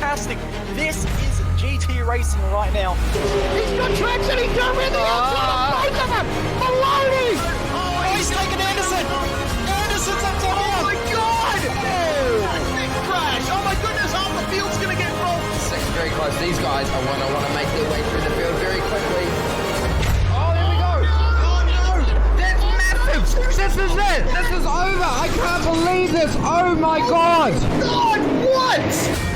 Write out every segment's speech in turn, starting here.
fantastic. This is GT racing right now. He's got traction, he's got everything outside of both of them. Maloney! Oh, he's taken Anderson. Anderson's up top here. Oh my God! Big crash. Oh my goodness, half the field's going to get rolled. Second very close. These guys are want to make their way through the field very quickly. This is it! This is over! I can't believe this! Oh my God! God, what?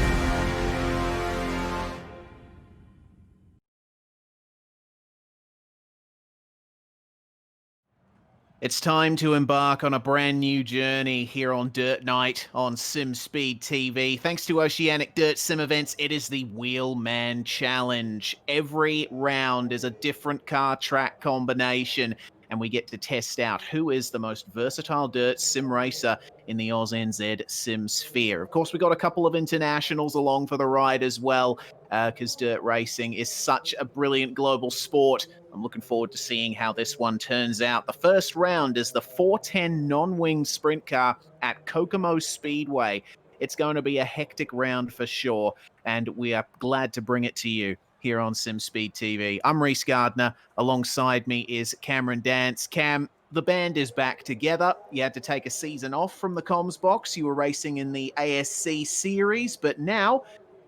It's time to embark on a brand new journey here on Dirt Night on SimSpeed TV. Thanks to Oceanic Dirt Sim Events, it is the Wheelman Challenge. Every round is a different car track combination, and we get to test out who is the most versatile dirt sim racer in the AusNZ sim sphere. Of course, we got a couple of internationals along for the ride as well, because dirt racing is such a brilliant global sport. I'm looking forward to seeing how this one turns out. The first round is the 410 non-winged sprint car at Kokomo Speedway. It's going to be a hectic round for sure, and we are glad to bring it to you here on SimSpeed TV. I'm Reese Gardner. Alongside me is Cameron Dance. Cam, the band is back together. You had to take a season off from the comms box. You were racing in the ASC series, but now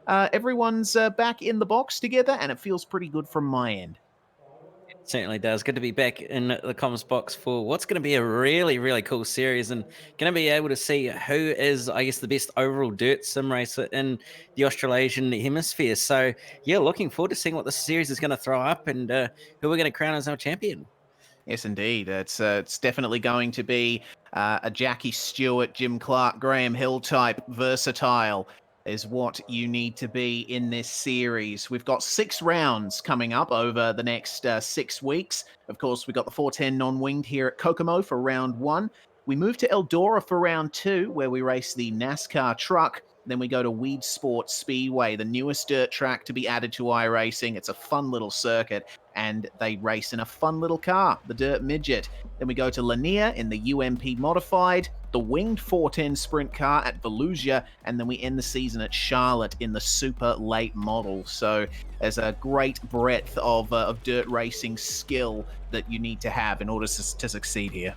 everyone's back in the box together, and it feels pretty good from my end. Certainly does. Good to be back in the comms box for what's going to be a really, really cool series, and going to be able to see who is, I guess, the best overall dirt sim racer in the Australasian hemisphere. So, yeah, looking forward to seeing what the series is going to throw up and who we're going to crown as our champion. Yes, indeed. It's definitely going to be a Jackie Stewart, Jim Clark, Graham Hill type versatile is what you need to be in this series. We've got 6 rounds coming up over the next 6 weeks. Of course, we've got the 410 non-winged here at Kokomo for round 1. We move to Eldora for round 2, where we race the NASCAR truck. Then we go to Weed Sports Speedway, the newest dirt track to be added to iRacing. It's a fun little circuit, and they race in a fun little car, the Dirt Midget. Then we go to Lanier in the UMP Modified, the winged 410 sprint car at Volusia, and then we end the season at Charlotte in the super late model. So there's a great breadth of dirt racing skill that you need to have in order to succeed here.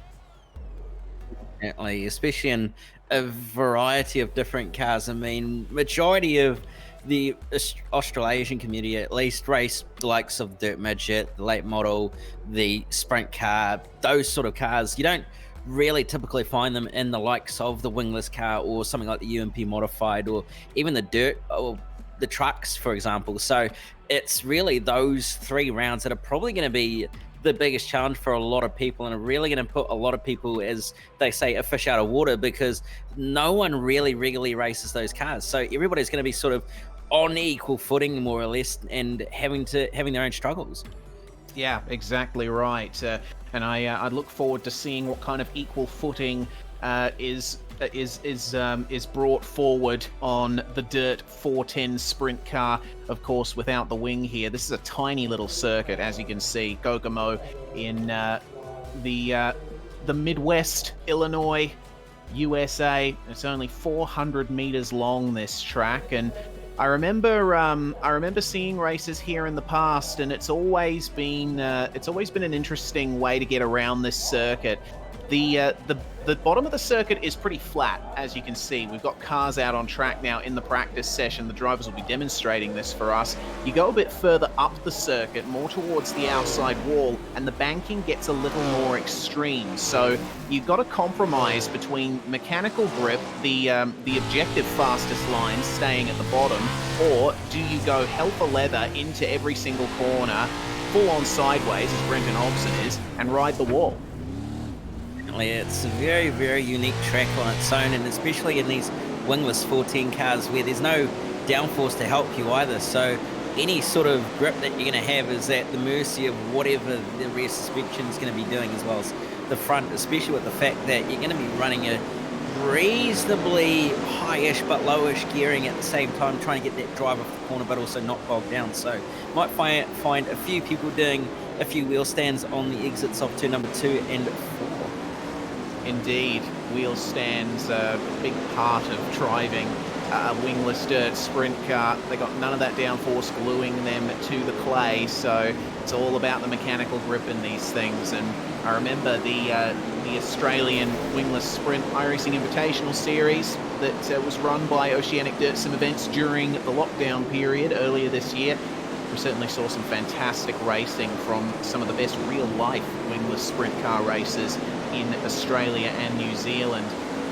Definitely, especially in a variety of different cars. I mean, majority of the Australasian community at least race the likes of the Dirt Midget, the late model, the sprint car, those sort of cars. You don't really typically find them in the likes of the wingless car or something like the UMP Modified or even the dirt or the trucks, for example. So it's really those 3 rounds that are probably going to be the biggest challenge for a lot of people, and are really going to put a lot of people, as they say, a fish out of water, because no one really regularly races those cars. So everybody's going to be sort of on equal footing, more or less, and having their own struggles. Yeah, exactly right. And I look forward to seeing what kind of equal footing is brought forward on the Dirt 410 sprint car. Of course, without the wing here, this is a tiny little circuit, as you can see. Kokomo in the Midwest, Illinois, USA. It's only 400 meters long, this track, and I remember seeing races here in the past, and it's always been an interesting way to get around this circuit. The bottom of the circuit is pretty flat, as you can see. We've got cars out on track now in the practice session. The drivers will be demonstrating this for us. You go a bit further up the circuit, more towards the outside wall, and the banking gets a little more extreme. So you've got to compromise between mechanical grip, the objective fastest lines staying at the bottom, or do you go hell for leather into every single corner, full on sideways, as Brendan Hobson is, and ride the wall? It's a very, very unique track on its own, and especially in these wingless 14 cars where there's no downforce to help you either. So any sort of grip that you're going to have is at the mercy of whatever the rear suspension is going to be doing, as well as the front, especially with the fact that you're going to be running a reasonably high-ish but lowish gearing at the same time, trying to get that drive off the corner but also not bogged down. So might find a few people doing a few wheel stands on the exits of turn number 2 and 4. Indeed, wheel stands a big part of driving a wingless dirt sprint car. They got none of that downforce gluing them to the clay, so it's all about the mechanical grip in these things. And I remember the Australian wingless sprint iRacing Invitational Series that was run by Oceanic Dirt Sim Events during the lockdown period earlier this year. We certainly saw some fantastic racing from some of the best real-life wingless sprint car racers in Australia and New Zealand.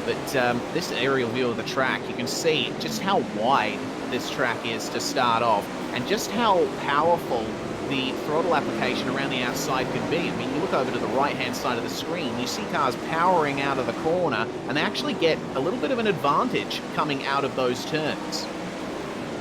But this aerial view of the track, you can see just how wide this track is to start off, and just how powerful the throttle application around the outside could be. I mean, you look over to the right-hand side of the screen, you see cars powering out of the corner, and they actually get a little bit of an advantage coming out of those turns.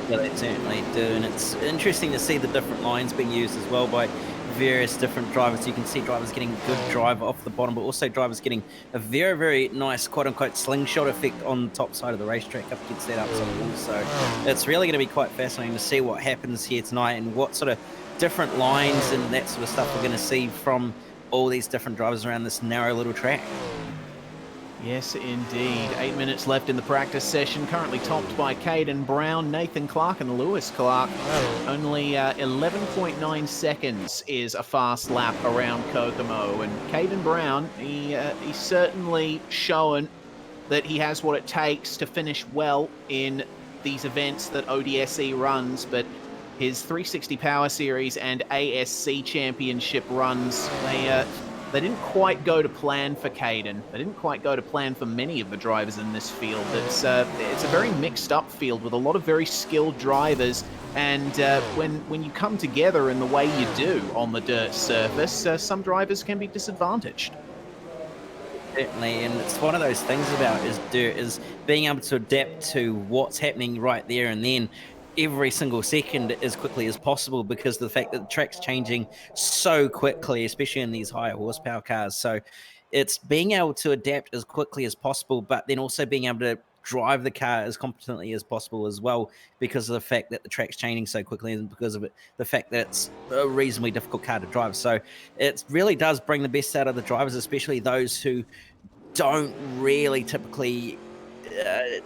Yeah, they certainly do, and it's interesting to see the different lines being used as well by various different drivers. You can see drivers getting good drive off the bottom, but also drivers getting a very, very nice quote-unquote slingshot effect on the top side of the racetrack up against that outside wall. So it's really going to be quite fascinating to see what happens here tonight and what sort of different lines and that sort of stuff we're going to see from all these different drivers around this narrow little track. Yes, indeed. 8 minutes left in the practice session, currently topped by Caden Brown, Nathan Clark and Lewis Clark. Only 11.9 seconds is a fast lap around Kokomo, and Caden Brown, he's certainly shown that he has what it takes to finish well in these events that ODSE runs, but his 360 Power Series and ASC Championship runs, they didn't quite go to plan for Caden. They didn't quite go to plan for many of the drivers in this field. It's a very mixed up field with a lot of very skilled drivers, and when you come together in the way you do on the dirt surface, some drivers can be disadvantaged. Certainly, and it's one of those things about dirt is being able to adapt to what's happening right there and then every single second as quickly as possible, because of the fact that the track's changing so quickly, especially in these higher horsepower cars. So it's being able to adapt as quickly as possible, but then also being able to drive the car as competently as possible as well, because of the fact that the track's changing so quickly and because of the fact that it's a reasonably difficult car to drive. So it really does bring the best out of the drivers, especially those who don't really typically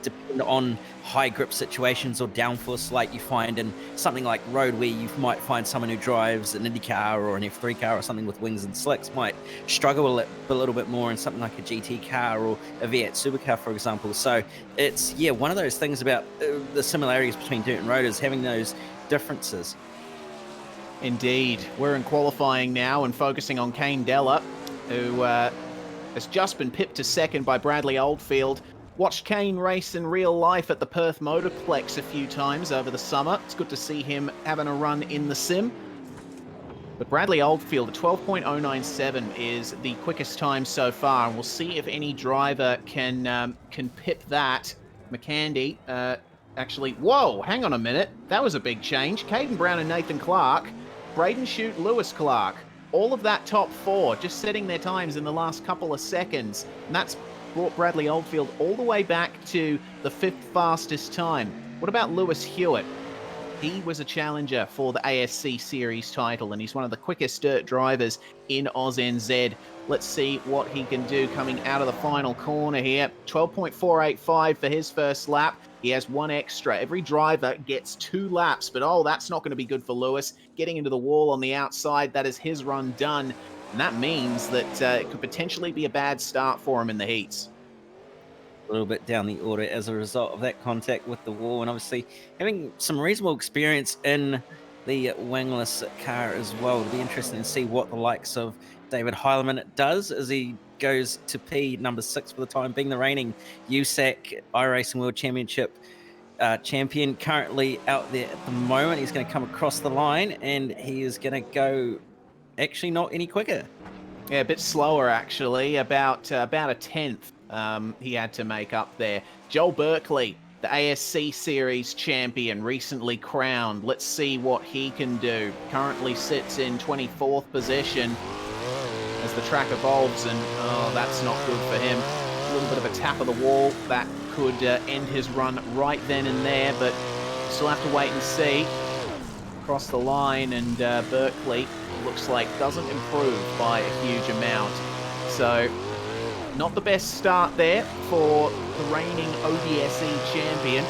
depend on high grip situations or downforce like you find in something like road, where you might find someone who drives an Indy car or an F3 car or something with wings and slicks might struggle a little bit more in something like a GT car or a V8 supercar, for example. So it's, yeah, one of those things about the similarities between dirt and road is having those differences. Indeed. We're in qualifying now and focusing on Kane Della, who has just been pipped to second by Bradley Oldfield. Watched Kane race in real life at the Perth Motorplex a few times over the summer. It's good to see him having a run in the sim. But Bradley Oldfield at 12.097 is the quickest time so far, and we'll see if any driver can pip that. McCandy, actually, whoa, hang on a minute. That was a big change. Caden Brown and Nathan Clark, Braden Shute, Lewis Clark, all of that top four just setting their times in the last couple of seconds. And that's brought Bradley Oldfield all the way back to the 5th fastest time. What about Lewis Hewitt? He was a challenger for the ASC Series title, and he's one of the quickest dirt drivers in AusNZ. Let's see what he can do coming out of the final corner here. 12.485 for his first lap. He has one extra. Every driver gets 2 laps, but oh, that's not going to be good for Lewis. Getting into the wall on the outside, that is his run done. And that means that it could potentially be a bad start for him in the heats. A little bit down the order as a result of that contact with the wall, and obviously having some reasonable experience in the wingless car as well. It'll be interesting to see what the likes of David Heilemann does as he goes to P number 6 for the time being, the reigning USAC iRacing World Championship champion, currently out there at the moment. He's going to come across the line and he is going to go actually not any quicker. Yeah, a bit slower actually, about a tenth he had to make up there. Joel Berkeley, the ASC Series champion, recently crowned. Let's see what he can do. Currently sits in 24th position as the track evolves, and oh, that's not good for him. A little bit of a tap of the wall that could end his run right then and there, but still have to wait and see. Across the line, and Berkeley looks like doesn't improve by a huge amount. So not the best start there for the reigning ODSE champion.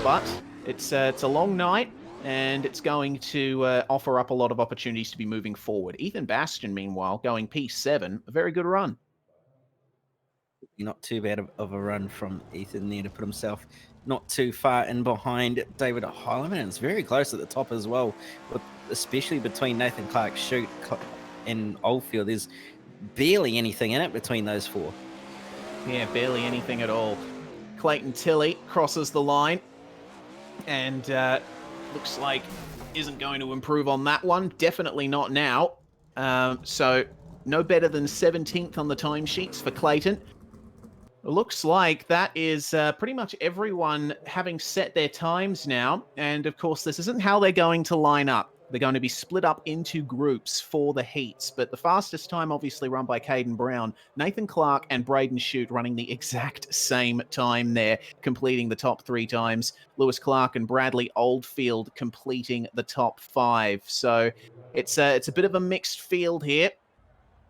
But it's a long night, and it's going to offer up a lot of opportunities to be moving forward. Ethan Bastion, meanwhile, going P7, a very good run. Not too bad of a run from Ethan there to put himself not too far in behind David Heileman. And it's very close at the top as well, but especially between Nathan Clark Shoot and Oldfield. There's barely anything in it between those four. Yeah, barely anything at all. Clayton Tilley crosses the line, and looks like isn't going to improve on that one. Definitely not now. So no better than 17th on the timesheets for Clayton. Looks like that is pretty much everyone having set their times now. And of course, this isn't how they're going to line up. They're going to be split up into groups for the heats. But the fastest time, obviously, run by Caden Brown. Nathan Clark and Braden Shute running the exact same time there, completing the top 3 times. Lewis Clark and Bradley Oldfield completing the top 5. So it's a bit of a mixed field here.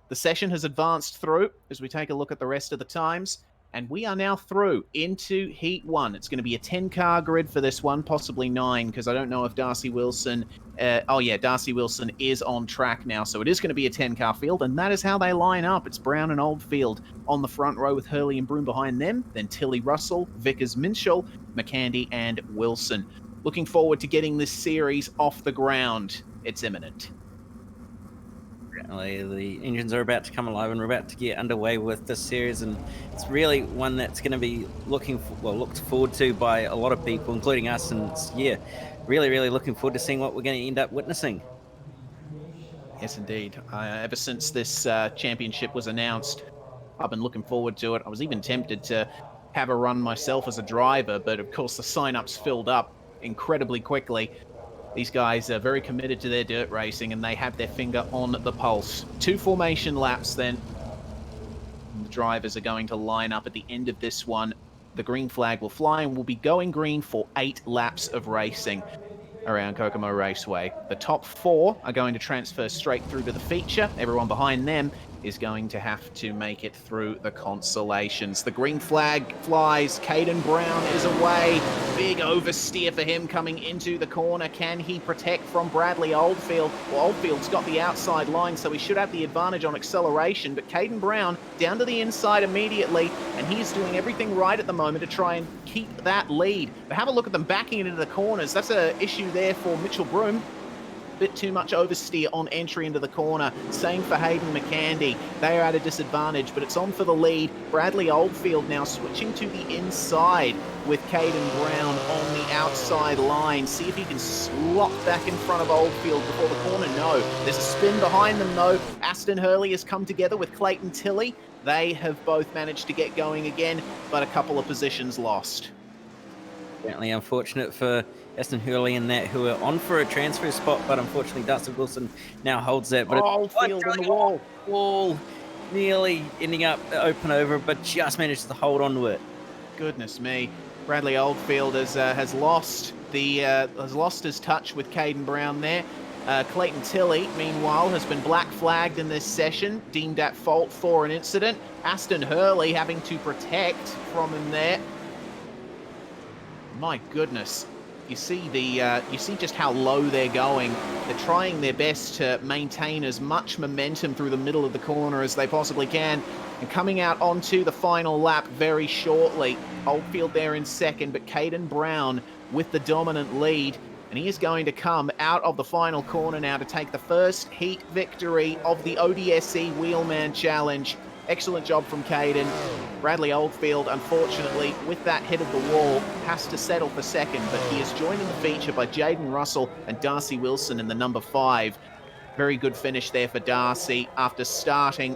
The session has advanced through as we take a look at the rest of the times. And we are now through into Heat 1. It's going to be a 10-car grid for this one, possibly 9, because I don't know if Darcy Wilson... Darcy Wilson is on track now, so it is going to be a 10-car field, and that is how they line up. It's Brown and Oldfield on the front row with Hurley and Broom behind them, then Tilly Russell, Vickers Minshall, McCandy, and Wilson. Looking forward to getting this series off the ground. It's imminent. The engines are about to come alive, and we're about to get underway with this series, and it's really one that's going to be looked forward to by a lot of people, including us. And really looking forward to seeing what we're going to end up witnessing. Yes, indeed. Ever since this championship was announced, I've been looking forward to it. I was even tempted to have a run myself as a driver, but of course the sign-ups filled up incredibly quickly. These guys are very committed to their dirt racing, and they have their finger on the pulse. 2 formation laps then. The drivers are going to line up at the end of this one. The green flag will fly, and we'll be going green for 8 laps of racing around Kokomo Raceway. The top 4 are going to transfer straight through to the feature. Everyone behind them is going to have to make it through the consolations. The green flag flies. Caden Brown is away. Big oversteer for him coming into the corner. Can he protect from Bradley Oldfield? Well, Oldfield's got the outside line, so he should have the advantage on acceleration, but Caden Brown down to the inside immediately, and he's doing everything right at the moment to try and keep that lead. But have a look at them backing it into the corners. That's an issue there for Mitchell Broom. Bit too much oversteer on entry into the corner. Same for Hayden McCandy. They are at a disadvantage, but it's on for the lead. Bradley Oldfield now switching to the inside with Caden Brown on the outside line. See if he can slot back in front of Oldfield before the corner. No. There's a spin behind them, though. Aston Hurley has come together with Clayton Tilley. They have both managed to get going again, but a couple of positions lost. Certainly unfortunate for Aston Hurley and that, who are on for a transfer spot, but unfortunately Dustin Wilson now holds that. But Oldfield on the wall, nearly ending up open over, but just managed to hold on to it. Goodness me, Bradley Oldfield has lost his touch with Caden Brown there. Clayton Tilley, meanwhile, has been black flagged in this session, deemed at fault for an incident. Aston Hurley having to protect from him there. My goodness. You see just how low they're going. They're trying their best to maintain as much momentum through the middle of the corner as they possibly can. And coming out onto the final lap very shortly. Oldfield there in second, but Caden Brown with the dominant lead. And he is going to come out of the final corner now to take the first heat victory of the ODSE Wheelman Challenge. Excellent job from Caden. Bradley Oldfield, unfortunately, with that hit of the wall, has to settle for second, but he is joined in the feature by Jaden Russell and Darcy Wilson in the number 5. Very good finish there for Darcy after starting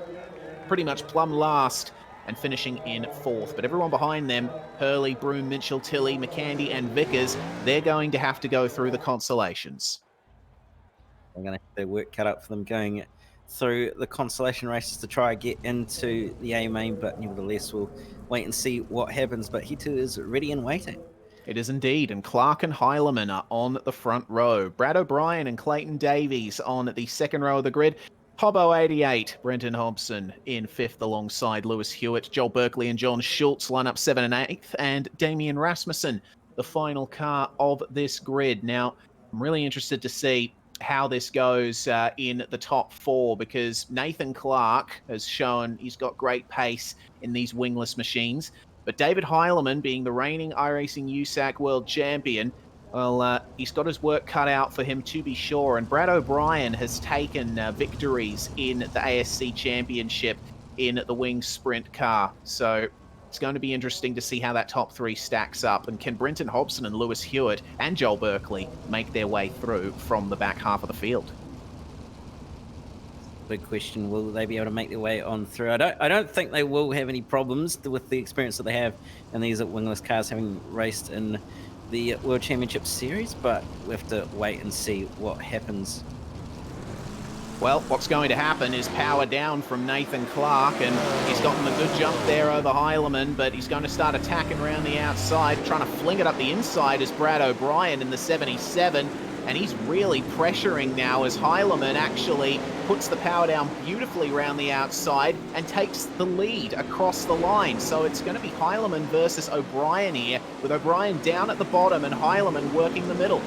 pretty much plumb last and finishing in 4th. But everyone behind them, Hurley, Broom, Mitchell, Tilley, McCandy, and Vickers, they're going to have to go through the consolations. They're going to have their work cut out for them going through the consolation races to try and get into the A main, but nevertheless we'll wait and see what happens. But he too is ready and waiting. It is indeed, and Clark and Heileman are on the front row. Brad O'Brien and Clayton Davies on the second row of the grid. Hobbo 88, Brenton Hobson in 5th alongside Lewis Hewitt. Joel Berkeley and John Schultz line up 7th and 8th, and Damian Rasmussen the final car of this grid. Now, I'm really interested to see how this goes in the top 4, because Nathan Clark has shown he's got great pace in these wingless machines. But David Heilemann, being the reigning iRacing USAC world champion, well, he's got his work cut out for him, to be sure. And Brad O'Brien has taken victories in the ASC Championship in the wing sprint car. So it's going to be interesting to see how that top 3 stacks up. And can Brenton Hobson and Lewis Hewitt and Joel Berkeley make their way through from the back half of the field? Big question: will they be able to make their way on through? I don't think they will have any problems with the experience that they have in these wingless cars, having raced in the World Championship Series. But we have to wait and see what happens. Well, what's going to happen is power down from Nathan Clark, and he's gotten a good jump there over Heilemann, but he's going to start attacking around the outside, trying to fling it up the inside as Brad O'Brien in the 77, and he's really pressuring now as Heilemann actually puts the power down beautifully around the outside and takes the lead across the line. So it's going to be Heilemann versus O'Brien here, with O'Brien down at the bottom and Heilemann working the middle.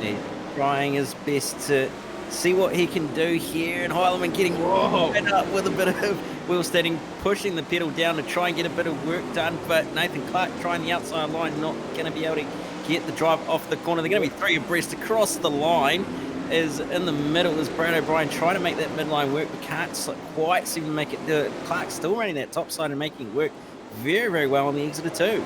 He's trying his best to see what he can do here, and Heilemann getting fed up with a bit of wheel steading, pushing the pedal down to try and get a bit of work done, but Nathan Clark trying the outside line, not going to be able to get the drive off the corner. They're going to be 3 abreast across the line. Is in the middle is Brad O'Brien trying to make that midline work, but can't quite seem to make it do it. Clark's still running that top side and making it work very, very well on the exit of 2.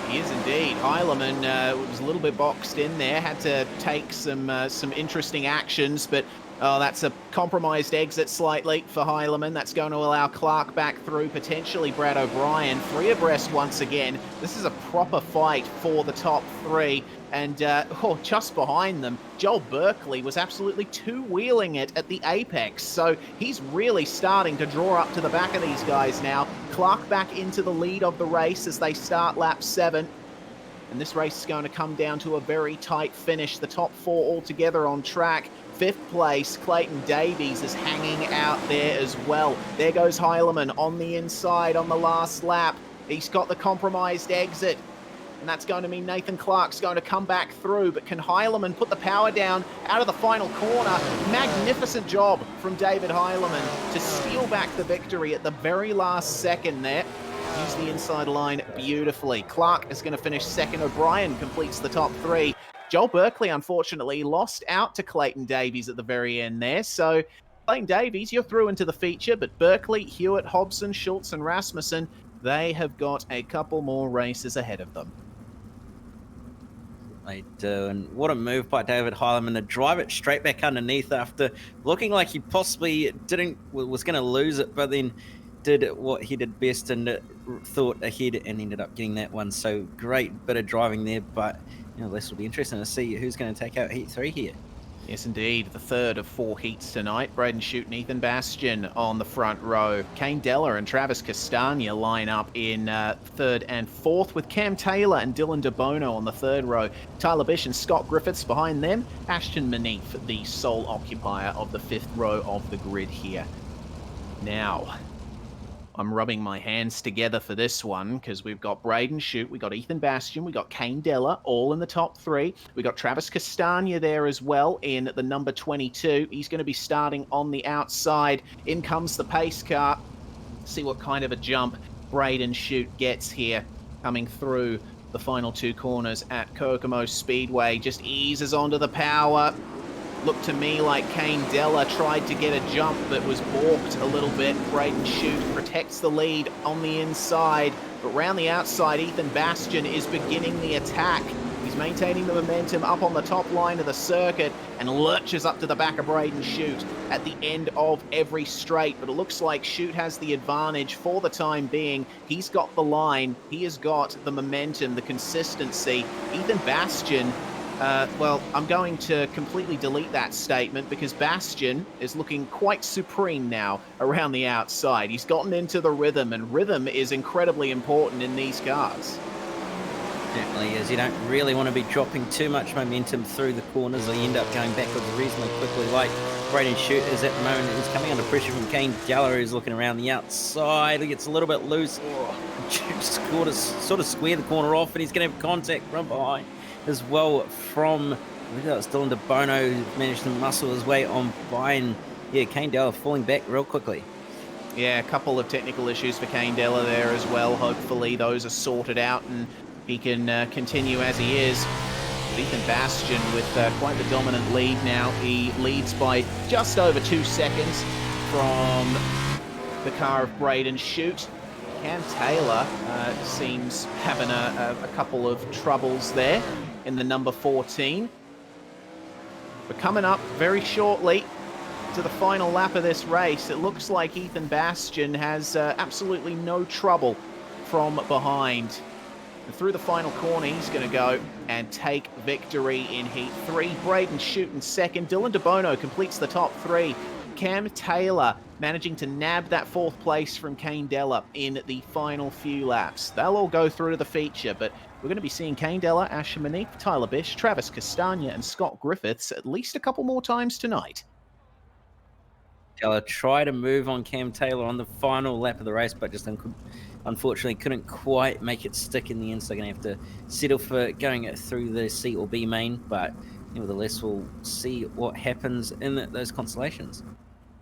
He is indeed. Heilemann was a little bit boxed in there, had to take some interesting actions, but that's a compromised exit slightly for Heilemann. That's going to allow Clark back through, potentially Brad O'Brien. 3 abreast once again. This is a proper fight for the top 3. And just behind them, Joel Berkeley was absolutely 2-wheeling it at the apex. So he's really starting to draw up to the back of these guys now. Clark back into the lead of the race as they start lap 7. And this race is going to come down to a very tight finish. The top 4 altogether on track. 5th place, Clayton Davies is hanging out there as well. There goes Heilemann on the inside on the last lap. He's got the compromised exit. And that's going to mean Nathan Clark's going to come back through. But can Heilemann put the power down out of the final corner? Magnificent job from David Heilemann to steal back the victory at the very last second there. Use the inside line beautifully. Clark is going to finish 2nd. O'Brien completes the top 3. Joel Berkeley, unfortunately, lost out to Clayton Davies at the very end there. So, Clayton Davies, you're through into the feature, but Berkeley, Hewitt, Hobson, Schultz, and Rasmussen, they have got a couple more races ahead of them. They do, and what a move by David Heilemann to drive it straight back underneath after looking like he possibly was going to lose it, but then did what he did best and thought ahead and ended up getting that one. So great bit of driving there, but this will be interesting to see who's going to take out Heat 3 here. Yes, indeed. The third of 4 heats tonight. Braden Shute and Ethan Bastian on the front row. Kane Della and Travis Castagna line up in 3rd and 4th, with Cam Taylor and Dylan DeBono on the 3rd row. Tyler Bish and Scott Griffiths behind them. Ashton Manif, the sole occupier of the 5th row of the grid here. Now, I'm rubbing my hands together for this one because we've got Braden Shute, we got Ethan Bastian, we got Kane Della, all in the top 3. We got Travis Castagna there as well in the number 22. He's going to be starting on the outside. In comes the pace car. See what kind of a jump Braden Shute gets here, coming through the final 2 corners at Kokomo Speedway. Just eases onto the power. Looked to me like Kane Della tried to get a jump but was balked a little bit. Braden Shute protects the lead on the inside, but round the outside, Ethan Bastian is beginning the attack. He's maintaining the momentum up on the top line of the circuit and lurches up to the back of Braden Shute at the end of every straight. But it looks like Shute has the advantage for the time being. He's got the line. He has got the momentum, the consistency. Ethan Bastian, well, I'm going to completely delete that statement because Bastian is looking quite supreme now around the outside. He's gotten into the rhythm, and rhythm is incredibly important in these cars. Certainly is. You don't really want to be dropping too much momentum through the corners, or you end up going backwards reasonably quickly, like Braden Shoot is at the moment. He's coming under pressure from Kane Geller, who's looking around the outside. He gets a little bit loose. Sort of square the corner off, and he's going to have contact from behind as well from, I think that was Dylan DeBono, who managed to muscle his way on by, and yeah, Kane Geller falling back real quickly. Yeah, a couple of technical issues for Kane Della there as well. Hopefully those are sorted out and he can continue as he is. Ethan Bastian with quite the dominant lead now. He leads by just over 2 seconds from the car of Braden Shoot. Cam Taylor seems having a couple of troubles there in the number 14. We're coming up very shortly to the final lap of this race. It looks like Ethan Bastian has absolutely no trouble from behind. And through the final corner, he's going to go and take victory in Heat 3. Braden Shoot in second. Dylan DeBono completes the top 3. Cam Taylor managing to nab that 4th place from Kane Della in the final few laps. They'll all go through to the feature, but we're going to be seeing Kane Della, Asher Monique, Tyler Bish, Travis Castagna, and Scott Griffiths at least a couple more times tonight. Geller tried to move on Cam Taylor on the final lap of the race, but just unfortunately couldn't quite make it stick in the end, so they're going to have to settle for going through the C or B main, but nevertheless, we'll see what happens in those constellations.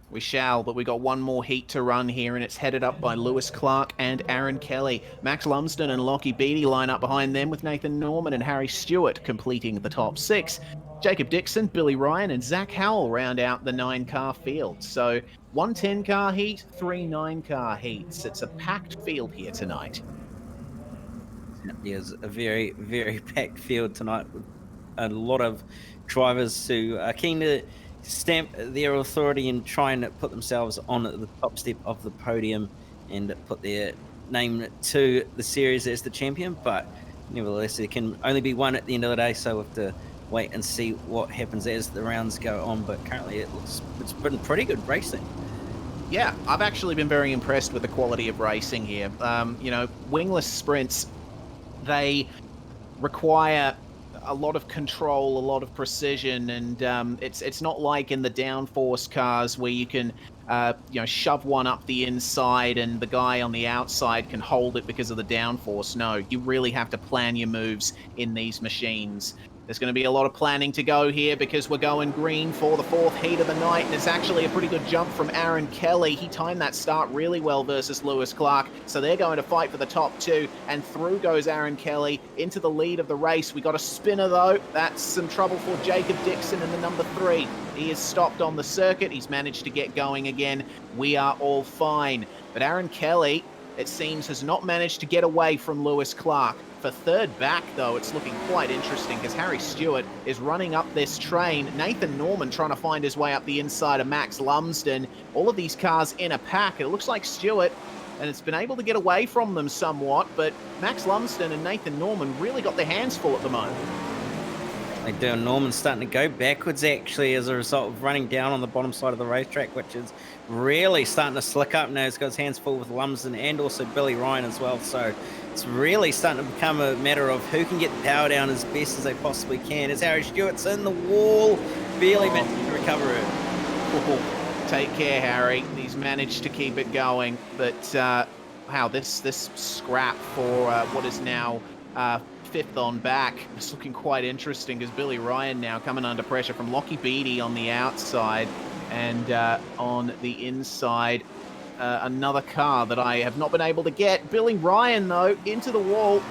We shall, but we got one more heat to run here, and it's headed up by Lewis Clark and Aaron Kelly. Max Lumsden and Lockie Beattie line up behind them, with Nathan Norman and Harry Stewart completing the top 6. Jacob Dixon, Billy Ryan, and Zach Howell round out the 9-car field. So 1 10-car heat, 3 9-car heats. It's a packed field here tonight. It is a very, very packed field tonight, with a lot of drivers who are keen to stamp their authority and try and put themselves on the top step of the podium and put their name to the series as the champion. But nevertheless, there can only be one at the end of the day, so we have to wait and see what happens as the rounds go on. But currently it's been pretty good racing. Yeah, I've actually been very impressed with the quality of racing here. Wingless sprints, they require a lot of control, a lot of precision, and it's not like in the downforce cars where you can shove one up the inside and the guy on the outside can hold it because of the downforce. No, you really have to plan your moves in these machines. There's going to be a lot of planning to go here because we're going green for the 4th heat of the night, and it's actually a pretty good jump from Aaron Kelly. He timed that start really well versus Lewis Clark, so they're going to fight for the top 2, and through goes Aaron Kelly into the lead of the race. We got a spinner, though. That's some trouble for Jacob Dixon in the number 3. He is stopped on the circuit. He's managed to get going again. We are all fine. But Aaron Kelly, it seems, has not managed to get away from Lewis Clark. For 3rd back, though, it's looking quite interesting because Harry Stewart is running up this train. Nathan Norman trying to find his way up the inside of Max Lumsden. All of these cars in a pack. It looks like Stewart, and it's been able to get away from them somewhat, but Max Lumsden and Nathan Norman really got their hands full at the moment. They do. Norman's starting to go backwards, actually, as a result of running down on the bottom side of the racetrack, which is really starting to slick up now. He's got his hands full with Lumsden and also Billy Ryan as well. So it's really starting to become a matter of who can get the power down as best as they possibly can. As Harry Stewart's in the wall, barely managed to recover it. Oh, take care, Harry. He's managed to keep it going, but wow, this scrap for what is now 5th on back. It's looking quite interesting because Billy Ryan now coming under pressure from Lockie Beattie on the outside, and on the inside, another car that I have not been able to get. Billy Ryan, though, into the wall.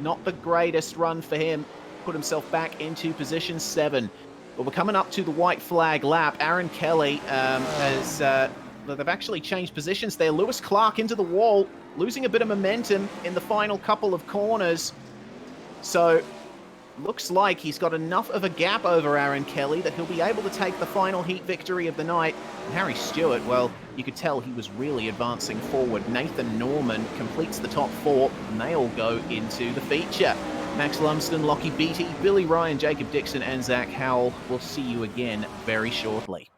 Not the greatest run for him. Put himself back into position 7. But we're coming up to the white flag lap. Aaron Kelly has... they've actually changed positions there. Lewis Clark into the wall, losing a bit of momentum in the final couple of corners. So, looks like he's got enough of a gap over Aaron Kelly that he'll be able to take the final heat victory of the night. And Harry Stewart, well, you could tell he was really advancing forward. Nathan Norman completes the top 4, and they all go into the feature. Max Lumsden, Lockie Beattie, Billy Ryan, Jacob Dixon, and Zach Howell. We'll see you again very shortly.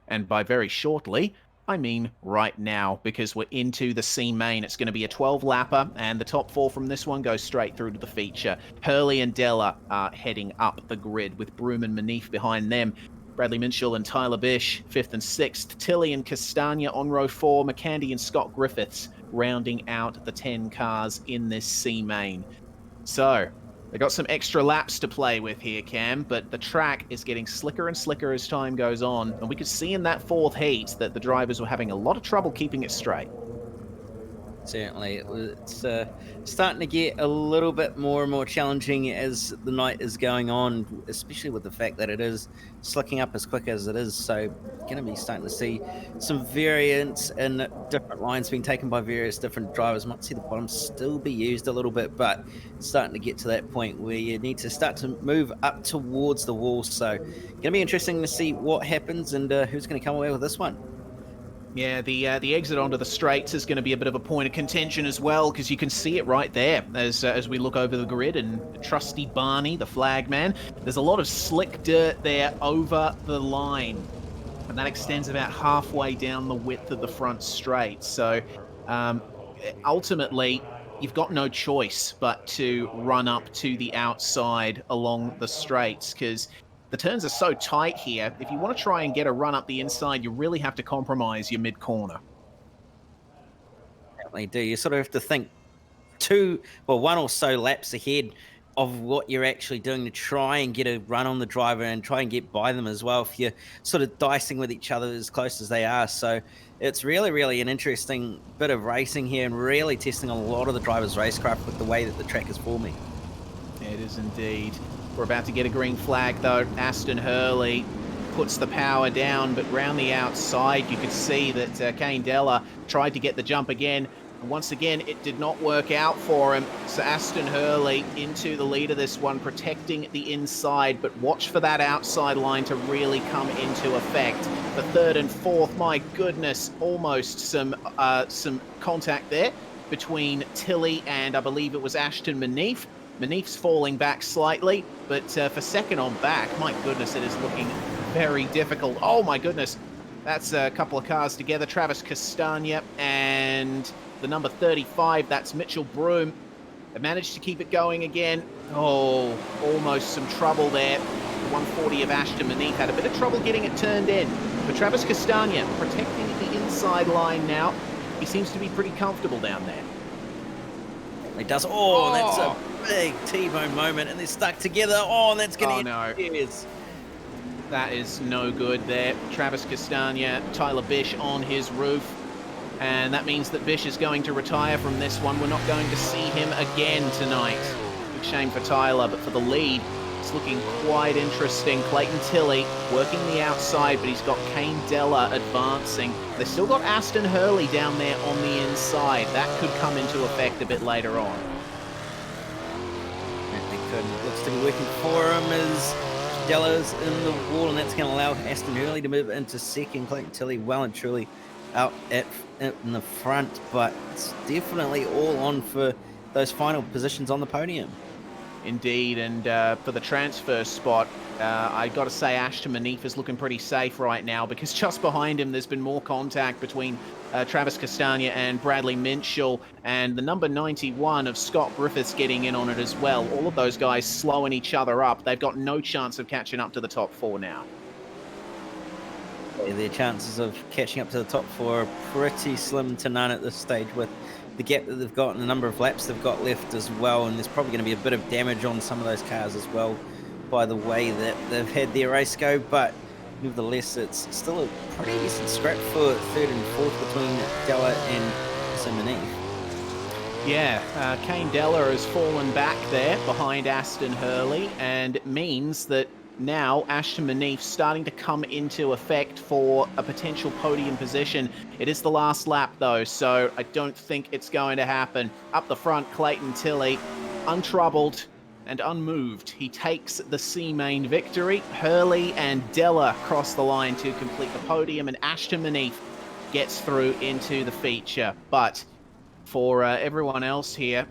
And by very shortly, I mean right now, because we're into the C main. It's going to be a 12-lapper, and the top 4 from this one goes straight through to the feature. Hurley and Della are heading up the grid, with Broom and Manif behind them. Bradley Minshall and Tyler Bish, 5th and 6th. Tilly and Castagna on row 4. McCandy and Scott Griffiths rounding out the 10 cars in this C main. So, they got some extra laps to play with here, Cam, but the track is getting slicker and slicker as time goes on, and we could see in that 4th heat that the drivers were having a lot of trouble keeping it straight. Certainly, it's starting to get a little bit more and more challenging as the night is going on, especially with the fact that it is slicking up as quick as it is. So, going to be starting to see some variance in different lines being taken by various different drivers. Might see the bottom still be used a little bit, but it's starting to get to that point where you need to start to move up towards the wall. So, going to be interesting to see what happens and who's going to come away with this one. Yeah, the exit onto the straights is going to be a bit of a point of contention as well, because you can see it right there as we look over the grid, and trusty Barney, the flagman. There's a lot of slick dirt there over the line, and that extends about halfway down the width of the front straight. So ultimately, you've got no choice but to run up to the outside along the straights, because the turns are so tight here. If you want to try and get a run up the inside, you really have to compromise your mid-corner. Definitely do. You sort of have to think one or so laps ahead of what you're actually doing to try and get a run on the driver and try and get by them as well if you're sort of dicing with each other as close as they are. So it's really, really an interesting bit of racing here and really testing a lot of the driver's racecraft with the way that the track is forming. It is indeed. We're about to get a green flag, though. Aston Hurley puts the power down, but round the outside, you could see that Kane Della tried to get the jump again. And once again, it did not work out for him. So Aston Hurley into the lead of this one, protecting the inside, but watch for that outside line to really come into effect. The 3rd and 4th, my goodness, almost some contact there between Tilly and I believe it was Ashton Manif. Manif's falling back slightly, but for 2nd on back, my goodness, it is looking very difficult. Oh my goodness, that's a couple of cars together. Travis Castagna and the number 35, that's Mitchell Broom. They managed to keep it going again. Oh, almost some trouble there. The 140 of Ashton Manif had a bit of trouble getting it turned in. But Travis Castagna protecting the inside line now. He seems to be pretty comfortable down there. It does. Oh, that's a big T-bone moment, and they're stuck together. Oh, that's going to no. That is no good there. Travis Castagna, Tyler Bish on his roof. And that means that Bish is going to retire from this one. We're not going to see him again tonight. Big shame for Tyler, but for the lead, it's looking quite interesting. Clayton Tilley working the outside, but he's got Kane Della advancing. They've still got Aston Hurley down there on the inside. That could come into effect a bit later on. They could. Looks to be working for him as Della's in the wall, and that's going to allow Aston Hurley to move into 2nd. Clayton Tilley well and truly out in the front, but it's definitely all on for those final positions on the podium. Indeed, and for the transfer spot, I got to say Ashton Manif is looking pretty safe right now, because just behind him there's been more contact between Travis Castagna and Bradley Minshall, and the number 91 of Scott Griffiths getting in on it as well. All of those guys slowing each other up. They've got no chance of catching up to the top 4 now. Their chances of catching up to the top 4 are pretty slim to none at this stage, with the gap that they've got and the number of laps they've got left as well. And there's probably going to be a bit of damage on some of those cars as well by the way that they've had their race go. But nevertheless, it's still a pretty decent scrap for 3rd and 4th between Della and Manif. Yeah, Kane Della has fallen back there behind Aston Hurley, and it means that now Ashton Manif starting to come into effect for a potential podium position. It is the last lap though, so I don't think it's going to happen. Up the front, Clayton Tilley, untroubled and unmoved. He takes the C main victory. Hurley and Della cross the line to complete the podium, and Ashton Manif gets through into the feature. But for everyone else here,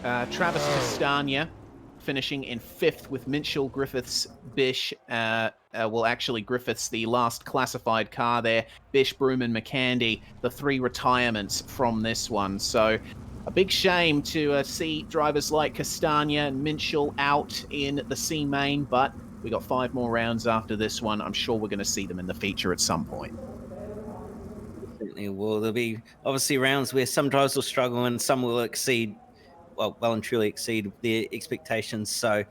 Travis Castagna finishing in 5th with Minshall, Griffiths, Bish, well, actually, Griffiths, the last classified car there, Bish, Broom, and McCandy, the 3 retirements from this one. So a big shame to see drivers like Castagna and Minchell out in the C main, but we got 5 more rounds after this one. I'm sure we're going to see them in the feature at some point. Certainly will. There'll be obviously rounds where some drivers will struggle and some will exceed, well and truly exceed their expectations. So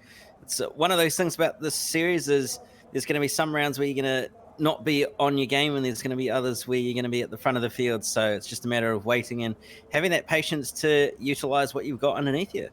it's one of those things about this series is there's going to be some rounds where you're going to not be on your game and there's going to be others where you're going to be at the front of the field. So it's just a matter of waiting and having that patience to utilize what you've got underneath you.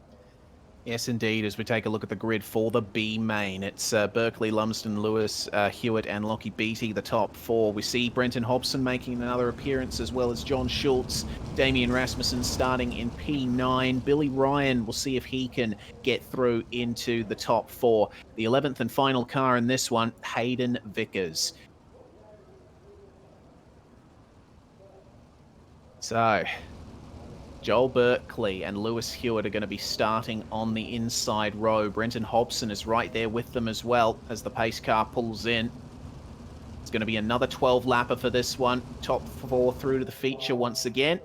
Yes, indeed. As we take a look at the grid for the B main, it's Berkeley, Lumsden, Lewis, Hewitt, and Lockie Beattie, the top 4. We see Brenton Hobson making another appearance, as well as John Schultz, Damian Rasmussen starting in P9. Billy Ryan, we'll see if he can get through into the top 4. The 11th and final car in this one, Hayden Vickers. So, Joel Berkeley and Lewis Hewitt are going to be starting on the inside row. Brenton Hobson is right there with them as well as the pace car pulls in. It's going to be another 12-lapper for this one. Top 4 through to the feature once again.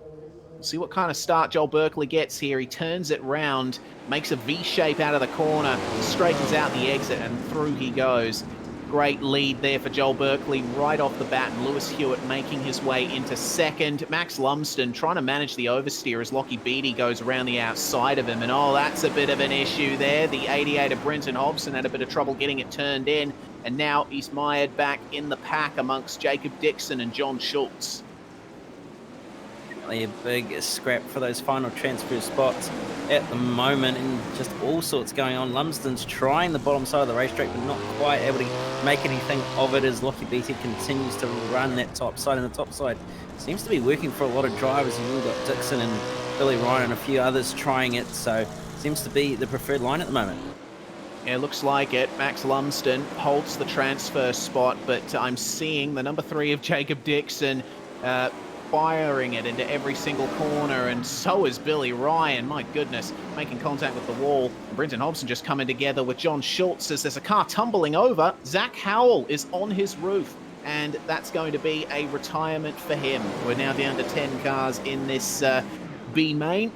We'll see what kind of start Joel Berkeley gets here. He turns it round, makes a V shape out of the corner, straightens out the exit, and through he goes. Great lead there for Joel Berkeley right off the bat, and Lewis Hewitt making his way into second. Max Lumsden trying to manage the oversteer as Lockie Beattie goes around the outside of him, and oh, that's a bit of an issue there. The 88 of Brenton Hobson had a bit of trouble getting it turned in, and now he's mired back in the pack amongst Jacob Dixon and John Schultz. A big scrap for those final transfer spots at the moment, and just all sorts going on. Lumsden's trying the bottom side of the racetrack, but not quite able to make anything of it as Lockie Beattie continues to run that top side, and the top side seems to be working for a lot of drivers. You've got Dixon and Billy Ryan and a few others trying it, so seems to be the preferred line at the moment. Yeah, looks like it. Max Lumsden holds the transfer spot, but I'm seeing the number 3 of Jacob Dixon firing it into every single corner, and so is Billy Ryan. My goodness, making contact with the wall. And Brenton Hobson just coming together with John Schultz as there's a car tumbling over. Zach Howell is on his roof, and that's going to be a retirement for him. We're now down to 10 cars in this B main.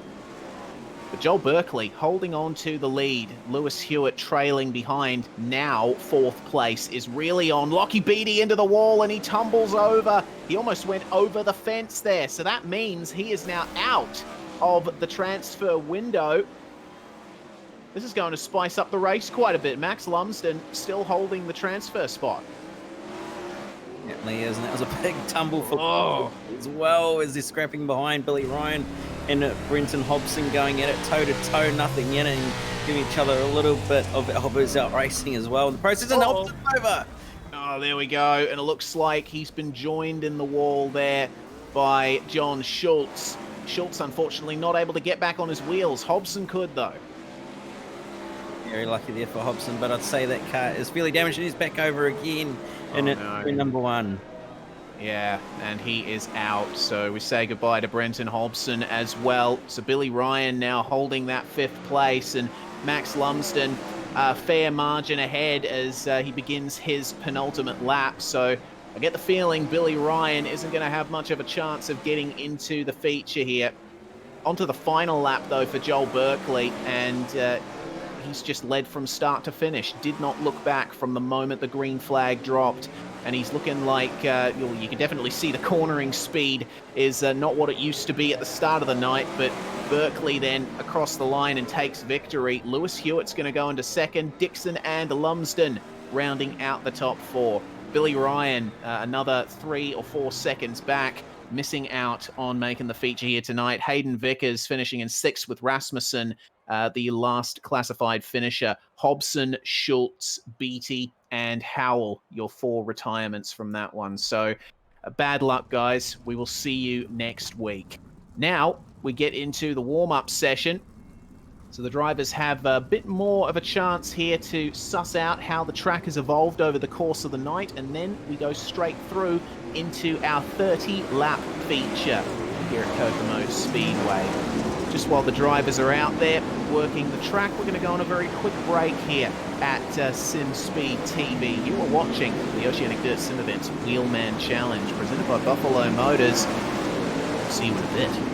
But Joel Berkeley holding on to the lead. Lewis Hewitt trailing behind. Now 4th place is really on. Lockie Beattie into the wall and he tumbles over. He almost went over the fence there. So that means he is now out of the transfer window. This is going to spice up the race quite a bit. Max Lumsden still holding the transfer spot. Definitely is, and that was a big tumble for as well as they're scrapping behind Billy Ryan and Brenton Hobson going at it toe-to-toe, nothing in it, and giving each other a little bit of elbows out racing as well in the process, and Hobson over. Oh, there we go, and it looks like he's been joined in the wall there by John Schultz. Schultz, unfortunately, not able to get back on his wheels. Hobson could, though. Very lucky there for Hobson, but I'd say that car is fairly damaged, and he's back over again in number 1. Yeah, and he is out. So we say goodbye to Brenton Hobson as well. So Billy Ryan now holding that 5th place, and Max Lumsden a fair margin ahead as he begins his penultimate lap. So I get the feeling Billy Ryan isn't going to have much of a chance of getting into the feature here. Onto the final lap, though, for Joel Berkeley, and he's just led from start to finish. Did not look back from the moment the green flag dropped. And he's looking like, you can definitely see the cornering speed is not what it used to be at the start of the night, but Berkeley then across the line and takes victory. Lewis Hewitt's going to go into second, Dixon and Lumsden rounding out the top 4. Billy Ryan, another 3 or 4 seconds back, missing out on making the feature here tonight. Hayden Vickers finishing in 6th with Rasmussen, the last classified finisher. Hobson, Schultz, Beattie, and Howell, your 4 retirements from that one. So bad luck, guys. We will see you next week. Now we get into the warm-up session. So the drivers have a bit more of a chance here to suss out how the track has evolved over the course of the night, and then we go straight through into our 30-lap feature here at Kokomo Speedway. just while the drivers are out there working the track, we're going to go on a very quick break here at SimSpeed TV. You are watching the Oceanic Dirt Sim Events Wheelman Challenge presented by Buffalo Motors. See you in a bit.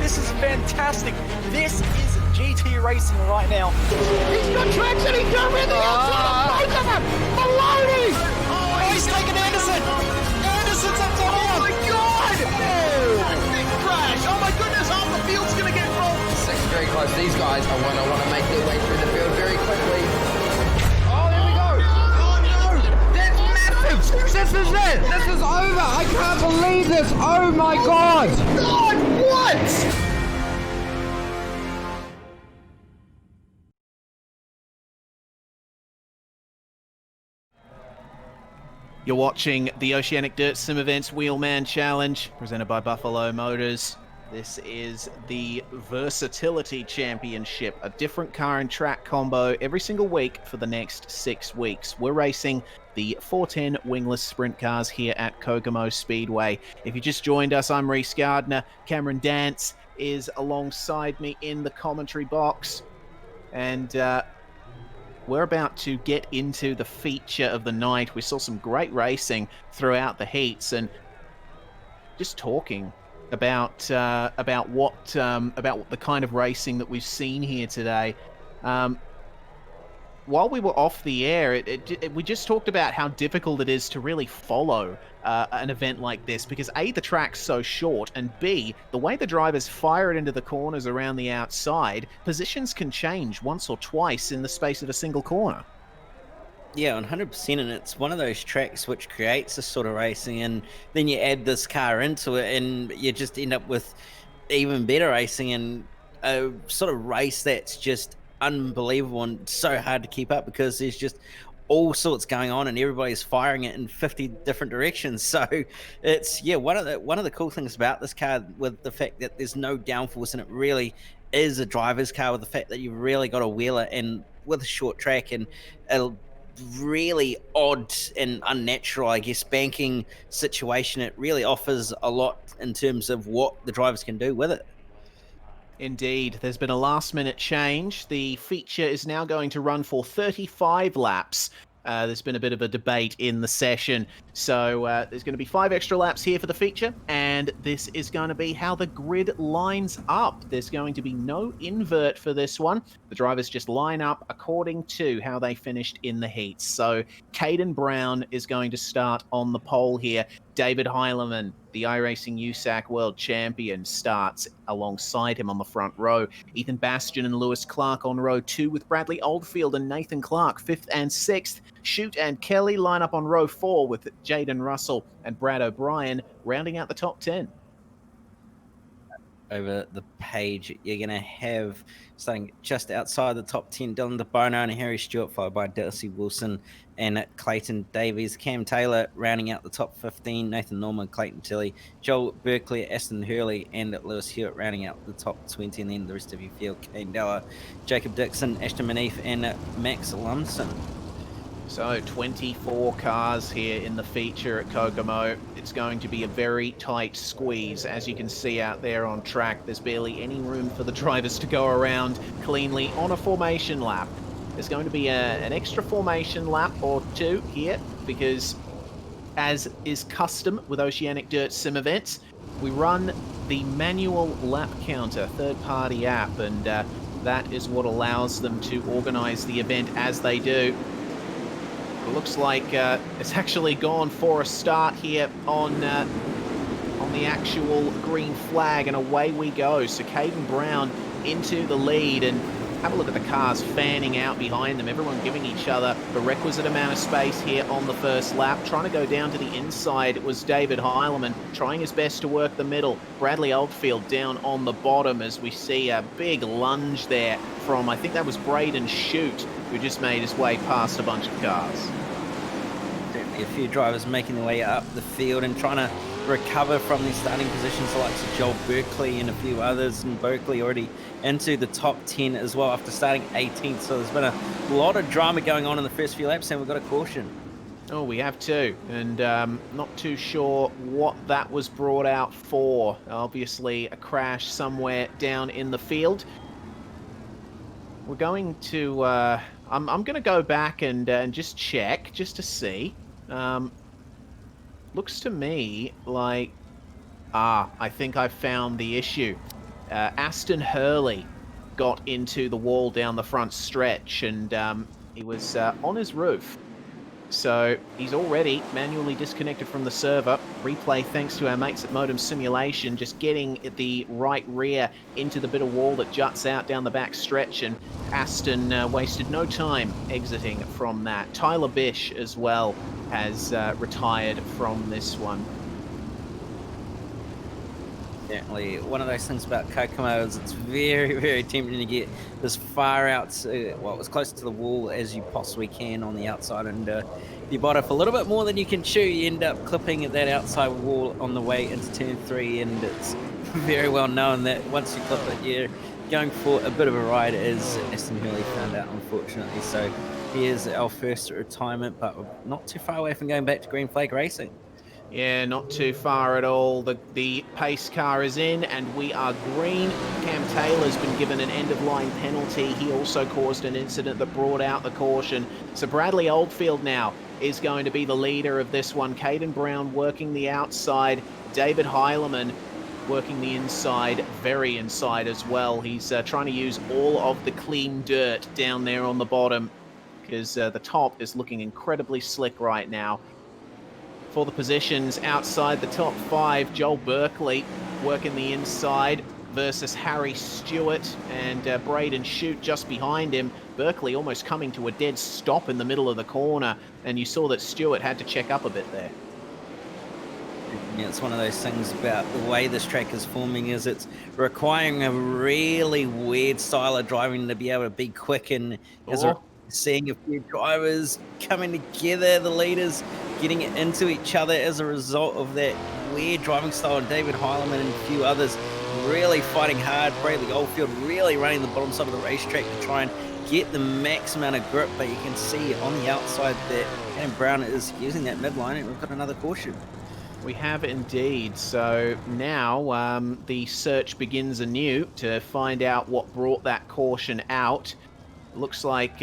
This is fantastic. This is GT racing right now. He's got traction. He's got everything outside. Both of them. Maloney. Oh, he's taking Anderson. Anderson's up to Oh him. my God. Oh, big crash. Oh my goodness. Half the field's going to get rolled. Second very close. These guys I want to make their way through the field very quickly. Oh, there we go. Oh no. That's massive. This is it. This is over. I can't believe this. Oh my God. God, what? You're watching the Oceanic Dirt Sim Events Wheelman Challenge, presented by Buffalo Motors. This is the Versatility Championship, a different car and track combo every single week for the next 6 weeks. We're racing the 410 wingless sprint cars here at Kokomo Speedway. If you just joined us, I'm Reese Gardner. Cameron Dance is alongside me in the commentary box. And we're about to get into the feature of the night. We saw some great racing throughout the heats, and just talking about what the kind of racing that we've seen here today. While we were off the air, we just talked about how difficult it is to really follow an event like this, because A, the track's so short, and B, the way the drivers fire it into the corners around the outside, positions can change once or twice in the space of a single corner. Yeah, 100%, and it's one of those tracks which creates this sort of racing, and then you add this car into it, and you just end up with even better racing and a sort of race that's just unbelievable and so hard to keep up because there's just all sorts going on and everybody's firing it in 50 different directions. So it's one of the cool things about this car, with the fact that there's no downforce, and it really is a driver's car, with the fact that you've really got a wheeler and with a short track and a really odd and unnatural, I guess, banking situation. It really offers a lot in terms of what the drivers can do with it. Indeed, there's been a last-minute change. The feature is now going to run for 35 laps. There's been a bit of a debate in the session. So there's going to be 5 extra laps here for the feature, and this is going to be how the grid lines up. There's going to be no invert for this one. The drivers just line up according to how they finished in the heats. So Caden Brown is going to start on the pole here. David Heilemann, the iRacing USAC World Champion, starts alongside him on the front row. Ethan Bastian and Lewis Clark on row 2 with Bradley Oldfield and Nathan Clark 5th and 6th. Shoot and Kelly line up on row 4 with Jaden Russell and Brad O'Brien rounding out the top 10. Over the page, you're going to have starting just outside the top 10, Dylan DeBono and Harry Stewart, followed by Darcy Wilson and Clayton Davies. Cam Taylor rounding out the top 15, Nathan Norman, Clayton Tilley, Joel Berkeley, Aston Hurley, and Lewis Hewitt rounding out the top 20, and then the rest of your field, Kane Della, Jacob Dixon, Ashton Manif, and Max Lumsden. So 24 cars here in the feature at Kokomo. It's going to be a very tight squeeze. As you can see out there on track, there's barely any room for the drivers to go around cleanly on a formation lap. There's going to be an extra formation lap or 2 here because, as is custom with Oceanic Dirt Sim events, we run the manual lap counter, third-party app, and that is what allows them to organize the event as they do. It looks like it's actually gone for a start here on the actual green flag, and away we go. So Caden Brown into the lead, and have a look at the cars fanning out behind them. Everyone giving each other the requisite amount of space here on the first lap. Trying to go down to the inside was David Heilemann, trying his best to work the middle. Bradley Oldfield down on the bottom as we see a big lunge there from, I think that was Braden Shute, who just made his way past a bunch of cars. Certainly a few drivers making their way up the field and trying to recover from their starting positions, like Joel Berkeley and a few others, and Berkeley already into the top 10 as well after starting 18th. So there's been a lot of drama going on in the first few laps, and we've got a caution. Oh, we have too, and not too sure what that was brought out for. Obviously a crash somewhere down in the field. We're going to I'm going to go back and just check just to see. Looks to me like I think I found the issue. Aston Hurley got into the wall down the front stretch, and he was on his roof. So he's already manually disconnected from the server. Replay thanks to our mates at Modem Simulation, just getting the right rear into the bit of wall that juts out down the back stretch, and Aston wasted no time exiting from that. Tyler Bish as well has retired from this one. Certainly, one of those things about Kokomo is it's very, very tempting to get as far out, as close to the wall as you possibly can on the outside, and if you bite off a little bit more than you can chew, you end up clipping at that outside wall on the way into turn 3, and it's very well known that once you clip it, you're going for a bit of a ride, as Aston Hurley found out, unfortunately. So here's our first retirement, but we're not too far away from going back to green flag racing. Yeah, not too far at all. The pace car is in, and we are green. Cam Taylor's been given an end-of-line penalty. He also caused an incident that brought out the caution. So Bradley Oldfield now is going to be the leader of this one. Caden Brown working the outside. David Heilemann working the inside, very inside as well. He's trying to use all of the clean dirt down there on the bottom, because the top is looking incredibly slick right now. For the positions outside the top 5, Joel Berkeley working the inside versus Harry Stewart, and Braden Shute just behind him. Berkeley almost coming to a dead stop in the middle of the corner, and you saw that Stewart had to check up a bit there. Yeah, it's one of those things about the way this track is forming, is it's requiring a really weird style of driving to be able to be quick, and as we're seeing a few drivers coming together, the leaders getting into each other as a result of that weird driving style, and David Heilemann and a few others really fighting hard. Bradley Oldfield really running the bottom side of the racetrack to try and get the max amount of grip, but you can see on the outside that Adam Brown is using that midline, and we've got another caution. We have indeed. So now the search begins anew to find out what brought that caution out. Looks like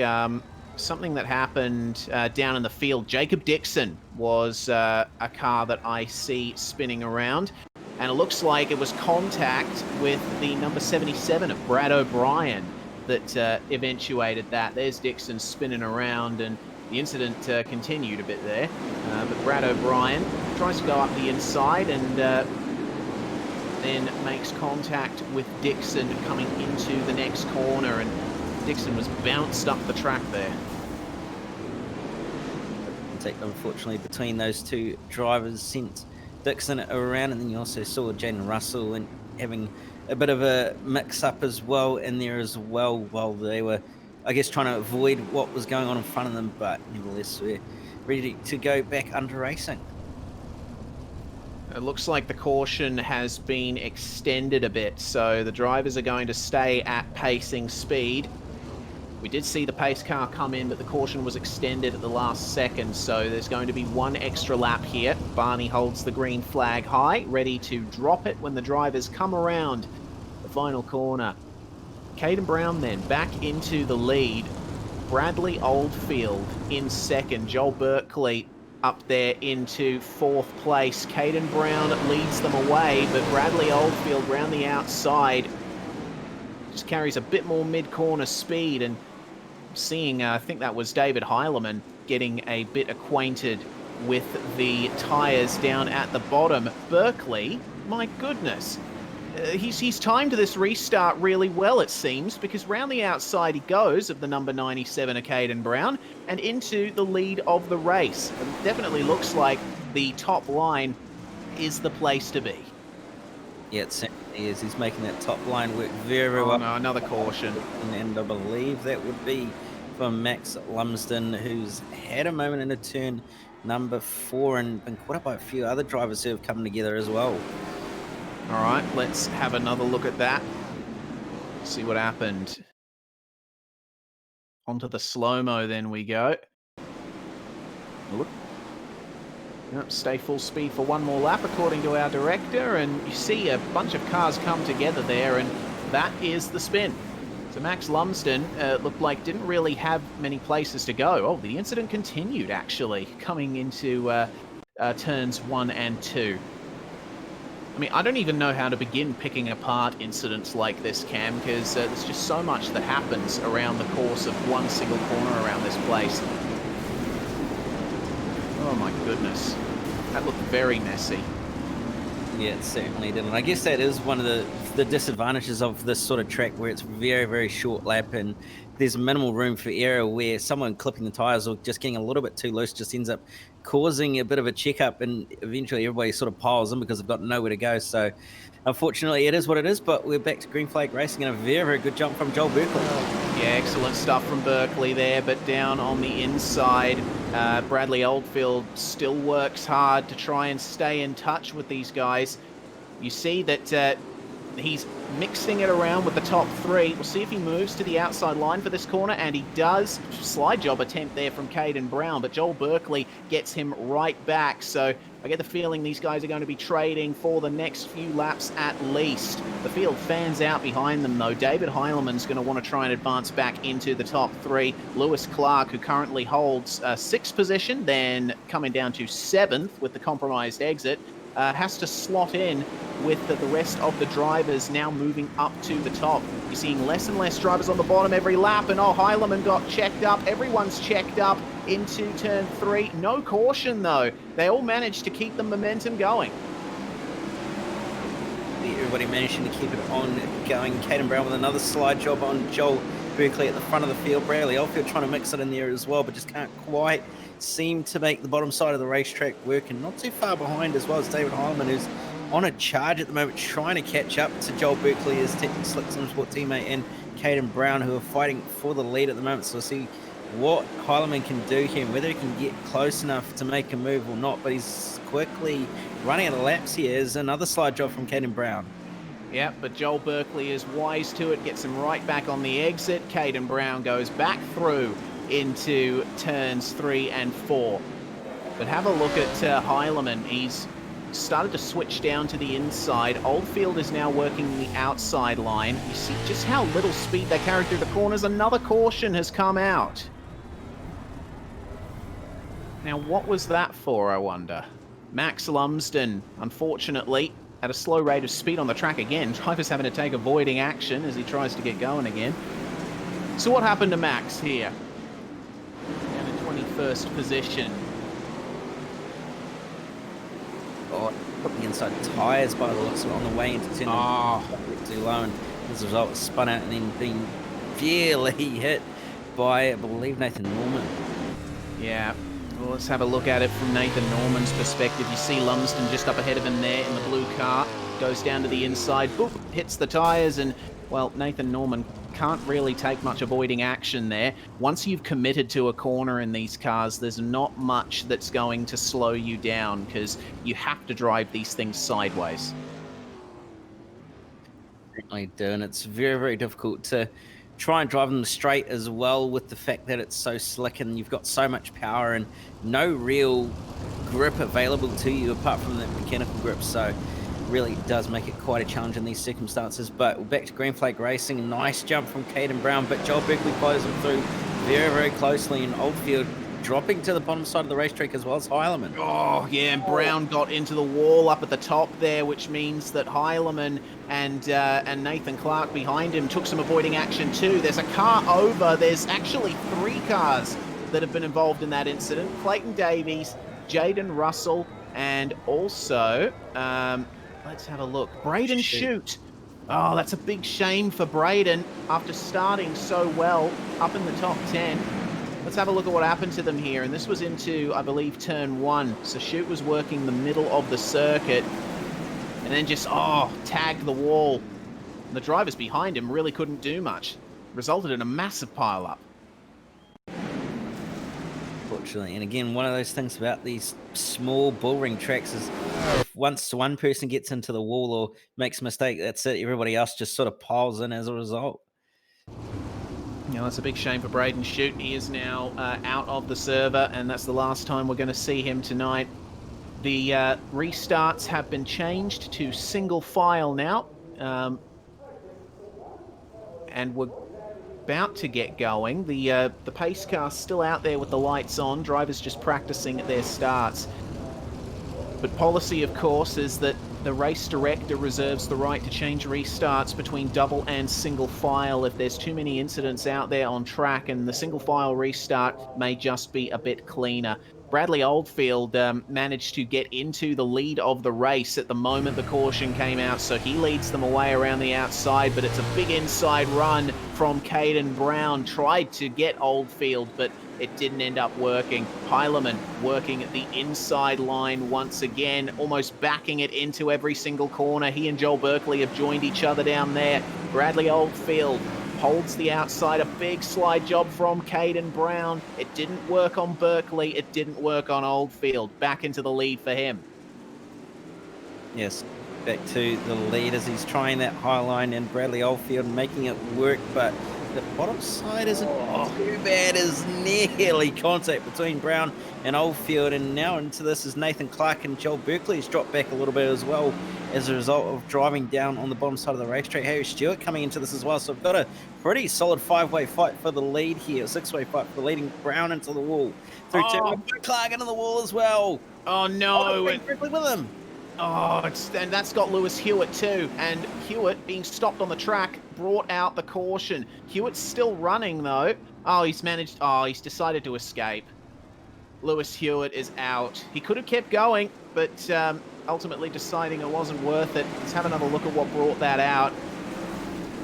something that happened down in the field. Jacob Dixon was a car that I see spinning around, and it looks like it was contact with the number 77 of Brad O'Brien that eventuated that. There's Dixon spinning around, and the incident continued a bit there. But Brad O'Brien tries to go up the inside and then makes contact with Dixon coming into the next corner, and Dixon was bounced up the track there. Unfortunately, between those two drivers sent Dixon around, and then you also saw Jaden Russell and having a bit of a mix-up as well in there as well, while they were, I guess, trying to avoid what was going on in front of them, but nevertheless, we're ready to go back under racing. It looks like the caution has been extended a bit, so the drivers are going to stay at pacing speed. We did see the pace car come in, but the caution was extended at the last second, so there's going to be one extra lap here. Barney holds the green flag high, ready to drop it when the drivers come around the final corner. Caden Brown then back into the lead. Bradley Oldfield in second. Joel Berkeley up there into fourth place. Caden Brown leads them away, but Bradley Oldfield round the outside just carries a bit more mid-corner speed, and seeing, I think that was David Heileman getting a bit acquainted with the tyres down at the bottom. Berkeley, my goodness, he's timed this restart really well, it seems, because round the outside he goes of the number 97 of Caden Brown and into the lead of the race. It definitely looks like the top line is the place to be. Yeah, it certainly is. He's making that top line work very, very well. No, another caution. And I believe that would be for Max Lumsden, who's had a moment in a turn number 4 and been caught up by a few other drivers who have come together as well. All right, let's have another look at that. See what happened. Onto the slow-mo then we go. Look. Yep, stay full speed for one more lap according to our director, and you see a bunch of cars come together there, and that is the spin. So Max Lumsden looked like didn't really have many places to go. Oh, the incident continued actually, coming into turns 1 and 2. I mean, I don't even know how to begin picking apart incidents like this, Cam, because there's just so much that happens around the course of one single corner around this place. Oh my goodness. That looked very messy. Yeah, it certainly did. And I guess that is one of the disadvantages of this sort of track, where it's very, very short lap and there's minimal room for error, where someone clipping the tyres or just getting a little bit too loose just ends up causing a bit of a checkup, and eventually everybody sort of piles in because they've got nowhere to go. So unfortunately it is what it is, but we're back to green flag racing, and a very, very good jump from Joel Berkeley. Yeah, excellent stuff from Berkeley there, but down on the inside, Bradley Oldfield still works hard to try and stay in touch with these guys. You see that he's mixing it around with the top 3. We'll see if he moves to the outside line for this corner, and he does. Slide job attempt there from Caden Brown, but Joel Berkeley gets him right back. So I get the feeling these guys are going to be trading for the next few laps at least. The field fans out behind them, though. David Heileman's going to want to try and advance back into the top 3. Lewis Clark, who currently holds 6th position, then coming down to 7th with the compromised exit, has to slot in with the rest of the drivers now moving up to the top. You're seeing less and less drivers on the bottom every lap, and Heileman got checked up. Everyone's checked up into turn 3. No caution, though. They all managed to keep the momentum going. Everybody managing to keep it on going. Caden Brown with another slide job on Joel Berkeley at the front of the field. Bradley Oldfield trying to mix it in there as well, but just can't quite seem to make the bottom side of the racetrack work, and not too far behind as well as David Heileman, who's on a charge at the moment, trying to catch up to Joel Berkeley, his Slick Sport teammate, and Caden Brown, who are fighting for the lead at the moment. So we'll see what Heileman can do here, and whether he can get close enough to make a move or not, but he's quickly running out of laps here. Is another slide job from Caden Brown. Yeah, but Joel Berkeley is wise to it, gets him right back on the exit. Caden Brown goes back through into turns 3 and 4. But have a look at Heileman. He's started to switch down to the inside. Oldfield is now working the outside line. You see just how little speed they carry through the corners. Another caution has come out. Now, what was that for, I wonder? Max Lumsden, unfortunately, at a slow rate of speed on the track again. Driver's having to take avoiding action as he tries to get going again. So what happened to Max here? Down in 21st position. Oh, put the inside tyres by the looks of it on the way into turn. Too low, and as a result, spun out and then being fairly hit by, I believe, Nathan Norman. Yeah. Well, let's have a look at it from Nathan Norman's perspective. You see Lumsden just up ahead of him there in the blue car. Goes down to the inside, boop, hits the tyres, and, well, Nathan Norman can't really take much avoiding action there. Once you've committed to a corner in these cars, there's not much that's going to slow you down because you have to drive these things sideways. Certainly do, and it's very, very difficult to try and drive them straight as well with the fact that it's so slick and you've got so much power and no real grip available to you apart from that mechanical grip. So really does make it quite a challenge in these circumstances. But back to Green Flag Racing, nice jump from Caden Brown, but Joel Berkeley follows him through very, very closely, and Oldfield dropping to the bottom side of the racetrack as well as Heilemann. Oh, yeah, and Brown got into the wall up at the top there, which means that Heilemann and Nathan Clark behind him took some avoiding action too. There's a car over. There's actually 3 cars that have been involved in that incident. Clayton Davies, Jaden Russell, and also, let's have a look, Braden Shute. Oh, that's a big shame for Braden after starting so well up in the top 10. Let's have a look at what happened to them here. And this was into, I believe, turn 1. So Shute was working the middle of the circuit and then just, tagged the wall. And the drivers behind him really couldn't do much. Resulted in a massive pile-up. Unfortunately, and again, one of those things about these small bullring tracks is if once one person gets into the wall or makes a mistake, that's it. Everybody else just sort of piles in as a result. Yeah, that's a big shame for Braden Shute. He is now out of the server, and that's the last time we're going to see him tonight. The restarts have been changed to single file now, and we're about to get going. The pace car's still out there with the lights on. Drivers just practicing at their starts. But policy, of course, is that the race director reserves the right to change restarts between double and single file if there's too many incidents out there on track, and the single file restart may just be a bit cleaner. Bradley Oldfield managed to get into the lead of the race at the moment the caution came out, so he leads them away around the outside, but it's a big inside run from Caden Brown. Tried to get Oldfield, but it didn't end up working. Heilemann working at the inside line once again, almost backing it into every single corner. He and Joel Berkeley have joined each other down there. Bradley Oldfield holds the outside. A big slide job from Caden Brown. It didn't work on Berkeley. It didn't work on Oldfield. Back into the lead for him. Yes, back to the lead as he's trying that high line, and Bradley Oldfield making it work, but the bottom side isn't too bad as nearly contact between Brown and Oldfield, and now into this is Nathan Clark, and Joel Berkeley has dropped back a little bit as well as a result of driving down on the bottom side of the racetrack. Harry Stewart coming into this as well, so we've got a pretty solid 5-way fight for the lead here, a 6-way fight for the leading. Brown into the wall, through Clark into the wall as well. Oh no! Berkeley with him. And that's got Lewis Hewitt too. And Hewitt, being stopped on the track, brought out the caution. Hewitt's still running though. He's decided to escape. Lewis Hewitt is out. He could have kept going, but ultimately deciding it wasn't worth it. Let's have another look at what brought that out.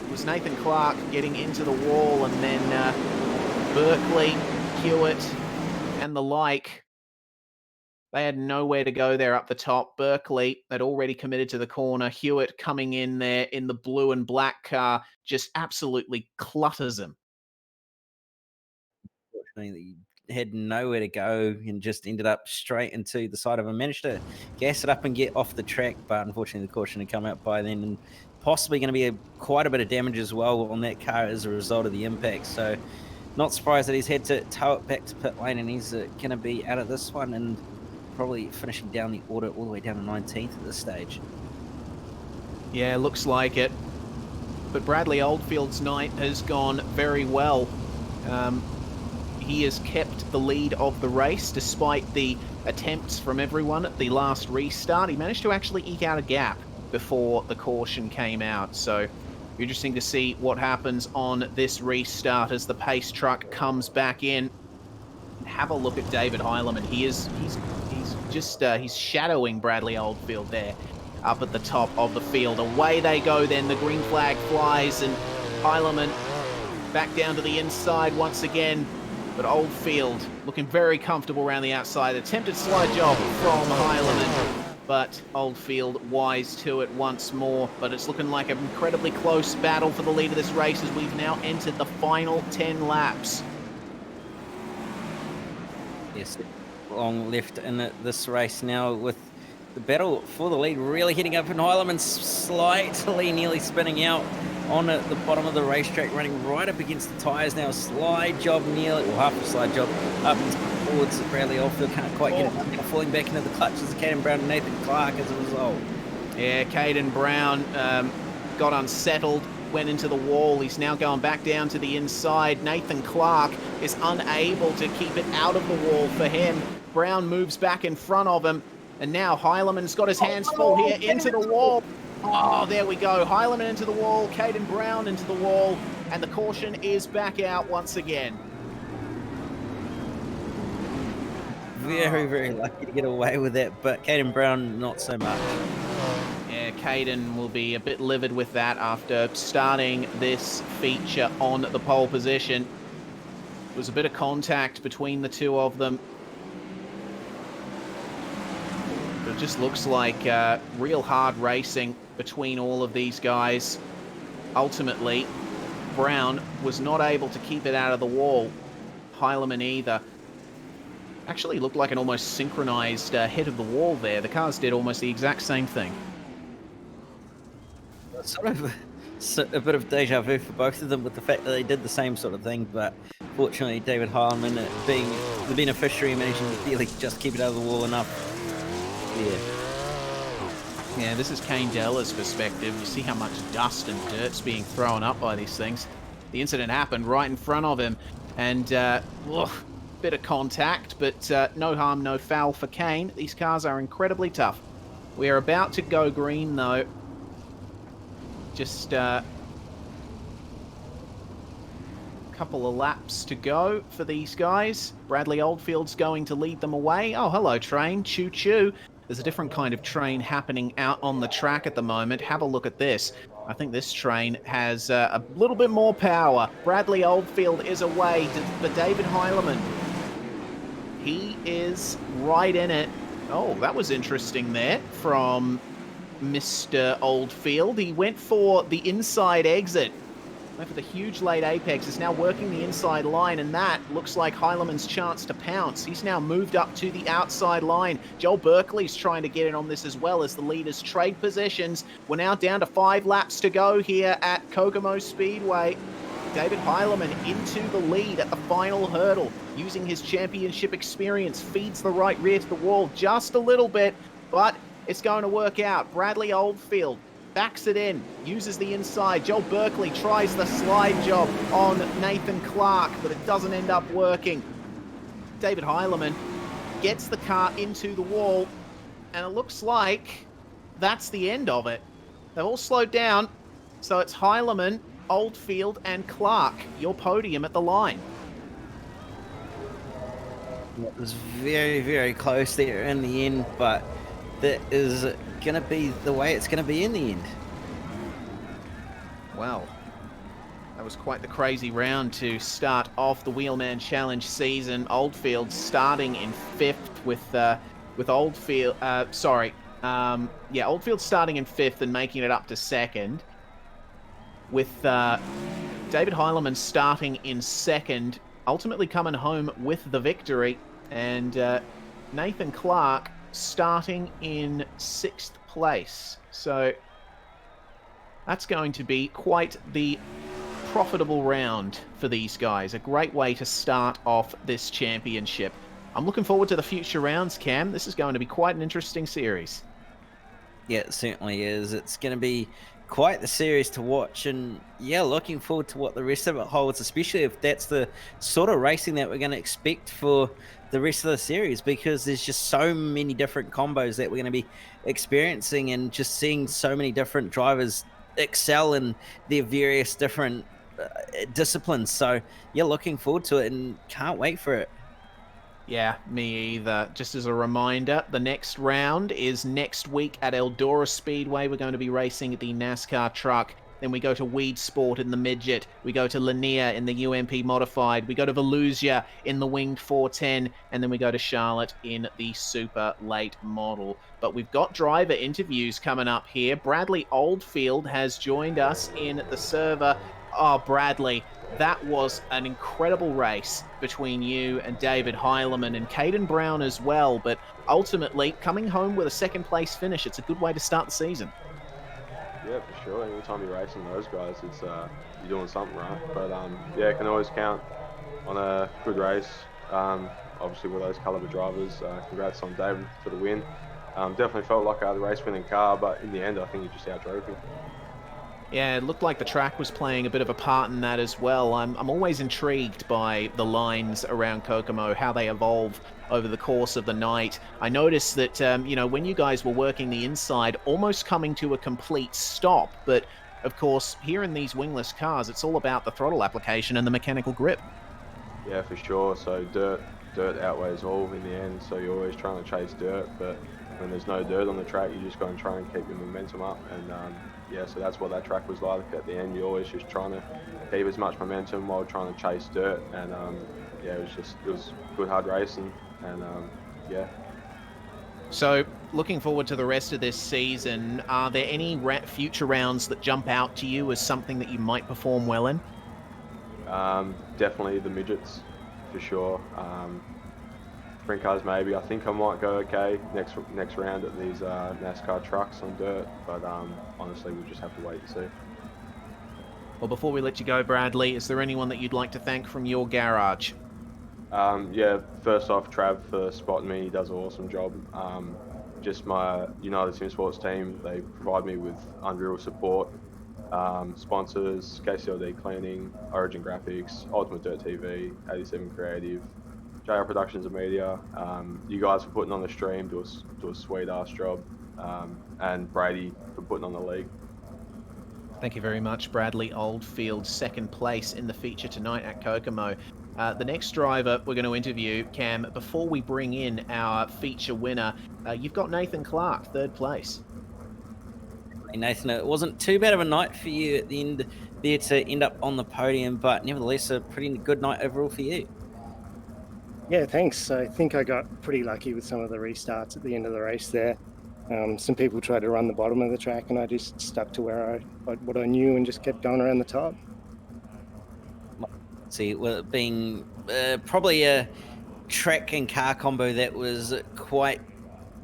It was Nathan Clark getting into the wall, and then Berkeley, Hewitt, and the like. They had nowhere to go there up the top. Berkeley had already committed to the corner. Hewitt coming in there in the blue and black car just absolutely clutters him. Unfortunately, he had nowhere to go and just ended up straight into the side of him. Managed to gas it up and get off the track, but unfortunately the caution had come out by then, and possibly going to be quite a bit of damage as well on that car as a result of the impact. So not surprised that he's had to tow it back to pit lane, and he's going to be out of this one and probably finishing down the order all the way down to 19th at this stage. Yeah, looks like it. But Bradley Oldfield's night has gone very well. he has kept the lead of the race despite the attempts from everyone at the last restart. He managed to actually eke out a gap before the caution came out. So interesting to see what happens on this restart as the pace truck comes back in. Have a look at David Heilemann. He's shadowing Bradley Oldfield there up at the top of the field. Away they go then. The green flag flies and Heilemann back down to the inside once again. But Oldfield looking very comfortable around the outside. Attempted slide job from Heilemann, but Oldfield wise to it once more. But it's looking like an incredibly close battle for the lead of this race as we've now entered the final 10 laps. Yes, long left in this race now with the battle for the lead really heating up, and Heilemann slightly nearly spinning out on the bottom of the racetrack, running right up against the tyres now. Slide job nearly, or half a slide job, up towards Bradley Oldfield. Can't quite get it up now, falling back into the clutches of Caden Brown and Nathan Clark as a result. Yeah, Caden Brown got unsettled, went into the wall. He's now going back down to the inside. Nathan Clark is unable to keep it out of the wall for him. Brown moves back in front of him, and now Heilemann's got his hands full here into the wall. Oh, there we go. Heilemann into the wall, Caden Brown into the wall, and the caution is back out once again. Very, very lucky to get away with that, but Caden Brown not so much. Yeah, Caden will be a bit livid with that after starting this feature on the pole position. There was a bit of contact between the two of them. It just looks like real hard racing between all of these guys. Ultimately, Brown was not able to keep it out of the wall. Heilemann either. Actually looked like an almost synchronized hit of the wall there. The cars did almost the exact same thing. Sort of a bit of deja vu for both of them with the fact that they did the same sort of thing, but fortunately David Heilemann, being the beneficiary, managing to barely just keep it out of the wall enough. Yeah, this is Kane Della's perspective. You see how much dust and dirt's being thrown up by these things. The incident happened right in front of him, and bit of contact, but no harm, no foul for Kane. These cars are incredibly tough. We are about to go green, though. Just a couple of laps to go for these guys. Bradley Oldfield's going to lead them away. Oh, hello, train. Choo-choo. There's a different kind of train happening out on the track at the moment. Have a look at this. I think this train has a little bit more power. Bradley Oldfield is away, but David Heilemann, he is right in it. Oh, that was interesting there from Mr. Oldfield. He went for the inside exit. Went for the huge late apex. Is now working the inside line, and that looks like Heilemann's chance to pounce. He's now moved up to the outside line. Joel Berkeley's trying to get in on this as well as the leaders trade positions. We're now down to 5 laps to go here at Kokomo Speedway. David Heilemann into the lead at the final hurdle, using his championship experience, feeds the right rear to the wall just a little bit, but it's going to work out. Bradley Oldfield backs it in, uses the inside. Joel Berkeley tries the slide job on Nathan Clark, but it doesn't end up working. David Heilemann gets the car into the wall, and it looks like that's the end of it. They've all slowed down, so it's Heilemann, Oldfield, and Clark, your podium at the line. It was very, very close there in the end, but that is going to be the way it's going to be in the end. Well, that was quite the crazy round to start off the Wheelman Challenge season. Oldfield starting in 5th with Oldfield, Oldfield starting in 5th and making it up to 2nd. With David Heilemann starting in 2nd, ultimately coming home with the victory, and Nathan Clark starting in 6th place. So that's going to be quite the profitable round for these guys. A great way to start off this championship. I'm looking forward to the future rounds, Cam. This is going to be quite an interesting series. Yeah, it certainly is. It's going to be quite the series to watch, and yeah, looking forward to what the rest of it holds, especially if that's the sort of racing that we're going to expect for the rest of the series, because there's just so many different combos that we're going to be experiencing, and just seeing so many different drivers excel in their various different disciplines. So yeah, looking forward to it and can't wait for it. Yeah, me either. Just as a reminder, the next round is next week at Eldora Speedway. We're going to be racing the NASCAR truck. Then we go to Weed Sport in the midget. We go to Lanier in the UMP modified. We go to Volusia in the winged 410. And then we go to Charlotte in the super late model. But we've got driver interviews coming up here. Bradley Oldfield has joined us in the server. Oh, Bradley, that was an incredible race between you and David Heileman and Caden Brown as well. But ultimately, coming home with a second place finish, it's a good way to start the season. Yeah, for sure. Anytime you're racing those guys, it's you're doing something right. But yeah, it can always count on a good race. Obviously, with those caliber drivers, congrats on David for the win. Definitely felt like I had the race-winning car, but in the end, I think he just outdrove me. Yeah, it looked like the track was playing a bit of a part in that as well. I'm always intrigued by the lines around Kokomo, how they evolve over the course of the night. I noticed that, when you guys were working the inside, almost coming to a complete stop. But, of course, here in these wingless cars, it's all about the throttle application and the mechanical grip. Yeah, for sure. So dirt outweighs all in the end. So you're always trying to chase dirt, but when there's no dirt on the track, you just got to try and keep your momentum up. And yeah, so that's what that track was like at the end. You're always just trying to keep as much momentum while trying to chase dirt. And yeah, it was good hard racing. And yeah. So, looking forward to the rest of this season, are there any future rounds that jump out to you as something that you might perform well in? Definitely the midgets, for sure. Sprint cars maybe. I think I might go okay next round at these NASCAR trucks on dirt, but honestly, we'll just have to wait and see. Well, before we let you go, Bradley, is there anyone that you'd like to thank from your garage? Yeah, first off, Trav for spotting me. He does an awesome job. Just my United Sim Sports team, they provide me with unreal support. Sponsors, KCLD Cleaning, Origin Graphics, Ultimate Dirt TV, 87 Creative, JR Productions and Media. You guys for putting on the stream, do a sweet ass job. And Brady for putting on the league. Thank you very much, Bradley Oldfield, second place in the feature tonight at Kokomo. The next driver we're going to interview, Cam, before we bring in our feature winner, you've got Nathan Clark, third place. Nathan, it wasn't too bad of a night for you at the end there to end up on the podium, but nevertheless a pretty good night overall for you. Yeah, thanks. I think I got pretty lucky with some of the restarts at the end of the race there. Some people tried to run the bottom of the track, and I just stuck to what I knew and just kept going around the top. See, well, it being probably a track and car combo that was quite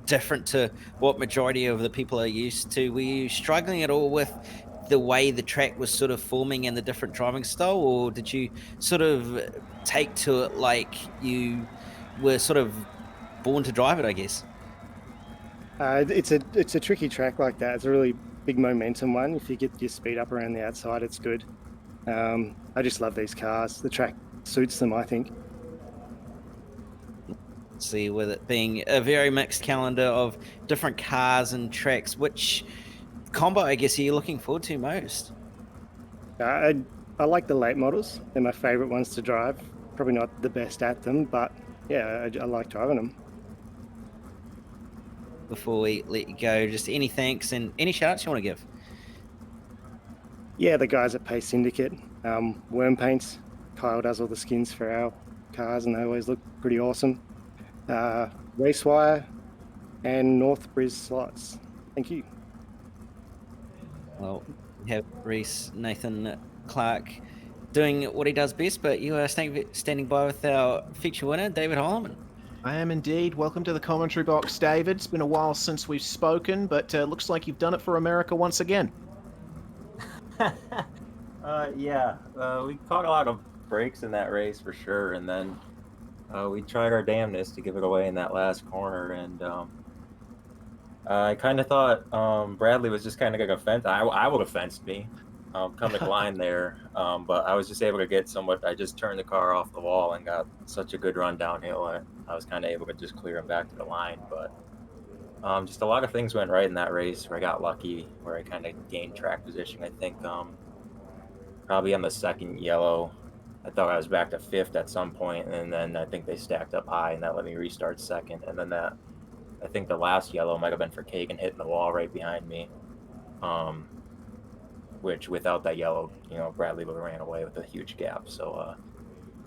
different to what majority of the people are used to. Were you struggling at all with the way the track was sort of forming and the different driving style, or did you sort of take to it like you were sort of born to drive it, I guess? It's a tricky track like that. It's a really big momentum one. If you get your speed up around the outside, it's good. I just love these cars. The track suits them, I think. See, with it being a very mixed calendar of different cars and tracks, which combo, I guess, are you looking forward to most? I like the late models. They're my favourite ones to drive. Probably not the best at them, but yeah, I like driving them. Before we let you go, just any thanks and any shout-outs you want to give? Yeah, the guys at Pace Syndicate, Worm Paints. Kyle does all the skins for our cars, and they always look pretty awesome. Racewire and North Briz Slots. Thank you. Well, we have Reese Nathan Clark doing what he does best, but you are standing by with our feature winner, David Heileman. I am indeed. Welcome to the commentary box, David. It's been a while since we've spoken, but looks like you've done it for America once again. Yeah, we caught a lot of breaks in that race for sure, and then we tried our damnedest to give it away in that last corner, and I kind of thought Bradley was just kind of going to fence. I would have fenced me, coming line there. But I was just able to get somewhat. I just turned the car off the wall and got such a good run downhill. I was kind of able to just clear him back to the line. But just a lot of things went right in that race where I got lucky, where I kind of gained track position. I think probably on the second yellow, I thought I was back to fifth at some point, and then I think they stacked up high, and that let me restart second. And then I think the last yellow might have been for Kagan hitting the wall right behind me, which without that yellow, Bradley would have ran away with a huge gap. So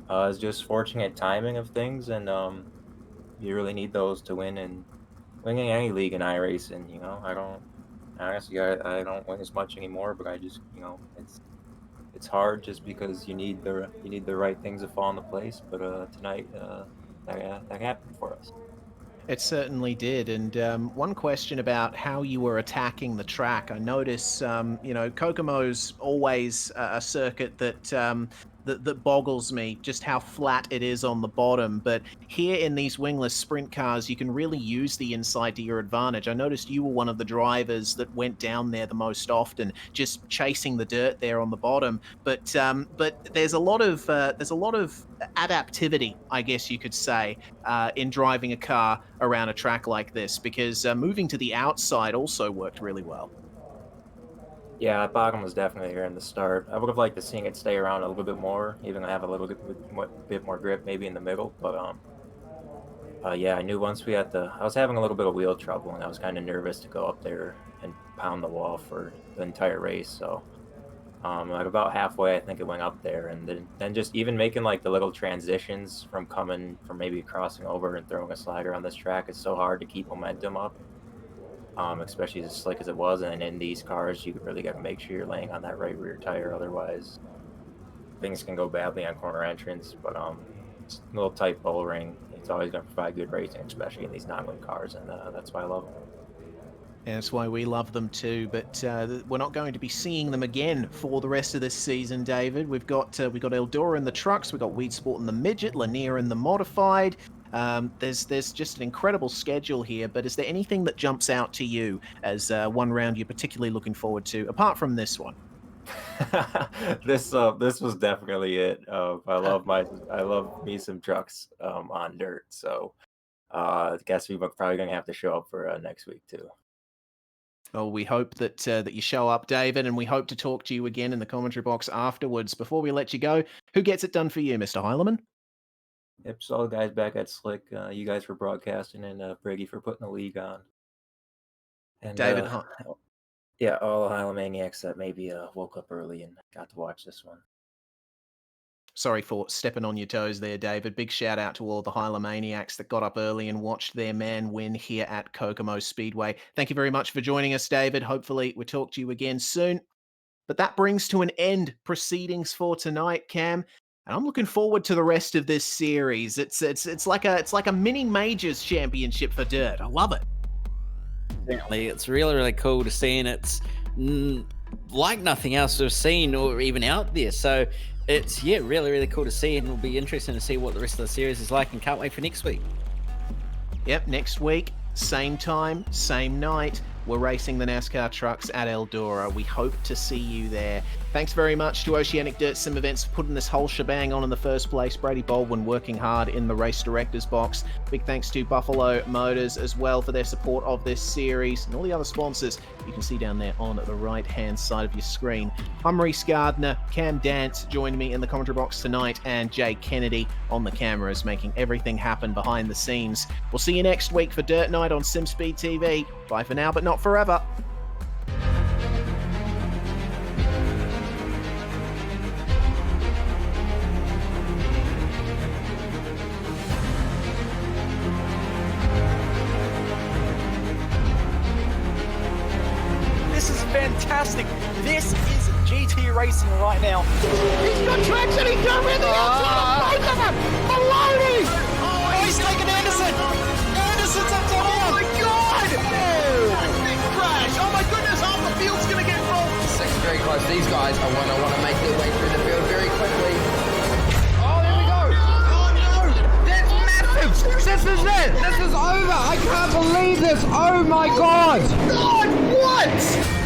I was just fortunate timing of things, and you really need those to win and winning any league in iRacing. I don't win as much anymore, but I just it's hard just because you need the right things to fall into place. But tonight that happened for us. It certainly did. And one question about how you were attacking the track. I notice, Kokomo's always a circuit that boggles me, just how flat it is on the bottom. But here in these wingless sprint cars, you can really use the inside to your advantage. I noticed you were one of the drivers that went down there the most often, just chasing the dirt there on the bottom. But there's a lot of adaptivity, I guess you could say, in driving a car around a track like this, because moving to the outside also worked really well. Yeah, bottom was definitely here in the start. I would have liked to see it stay around a little bit more, even have a little bit more grip maybe in the middle. But yeah, I knew once we had I was having a little bit of wheel trouble, and I was kind of nervous to go up there and pound the wall for the entire race. So like about halfway, I think it went up there, and then just even making like the little transitions from maybe crossing over and throwing a slider on this track, it's so hard to keep momentum up. Especially as slick as it was, and in these cars, you really got to make sure you're laying on that right rear tire, otherwise things can go badly on corner entrance. But it's a little tight bull ring. It's always going to provide good racing, especially in these non-wing cars, and that's why I love them. And that's why we love them too. But we're not going to be seeing them again for the rest of this season, David. We've got Eldora in the trucks, we've got Weed Sport in the midget, Lanier in the modified. There's just an incredible schedule here, but is there anything that jumps out to you as one round you're particularly looking forward to, apart from this one? This was definitely it. I love me some trucks on dirt, so I guess we're probably gonna have to show up for next week too. Well, we hope that you show up, David, and we hope to talk to you again in the commentary box afterwards. Before we let you go, who gets it done for you, Mr. Heileman? Yep, so all the guys back at Slick, you guys for broadcasting, and Briggy for putting the league on. And David, yeah, all the Hylomaniacs that maybe woke up early and got to watch this one. Sorry for stepping on your toes there, David. Big shout out to all the Hylomaniacs that got up early and watched their man win here at Kokomo Speedway. Thank you very much for joining us, David. Hopefully we'll talk to you again soon. But that brings to an end proceedings for tonight, Cam. And I'm looking forward to the rest of this series. It's like a mini majors championship for dirt. I love it. Definitely, it's really, really cool to see, and it's like nothing else we've seen or even out there. So it's really, really cool to see, and it'll be interesting to see what the rest of the series is like. And can't wait for next week. Yep, next week, same time, same night. We're racing the NASCAR trucks at Eldora. We hope to see you there. Thanks very much to Oceanic Dirt Sim Events for putting this whole shebang on in the first place. Brady Baldwin working hard in the race director's box. Big thanks to Buffalo Motors as well for their support of this series, and all the other sponsors you can see down there on the right-hand side of your screen. I'm Reese Gardner. Cam Dance joined me in the commentary box tonight, and Jay Kennedy on the cameras, making everything happen behind the scenes. We'll see you next week for Dirt Night on SimSpeed TV. Bye for now, but not forever. This is fantastic. This is GT racing right now. He's got traction. He's got everything outside of both of them. Maloney! Oh, he's taken Anderson. Anderson's up to him. Oh my God! Big crash. Oh my goodness, half the field's going to get rolled. Second very close. These guys I want to make their way through the field very quickly. Oh, there we go. Oh, no. That's massive. This is it! This is over! I can't believe this! Oh my god! God, what?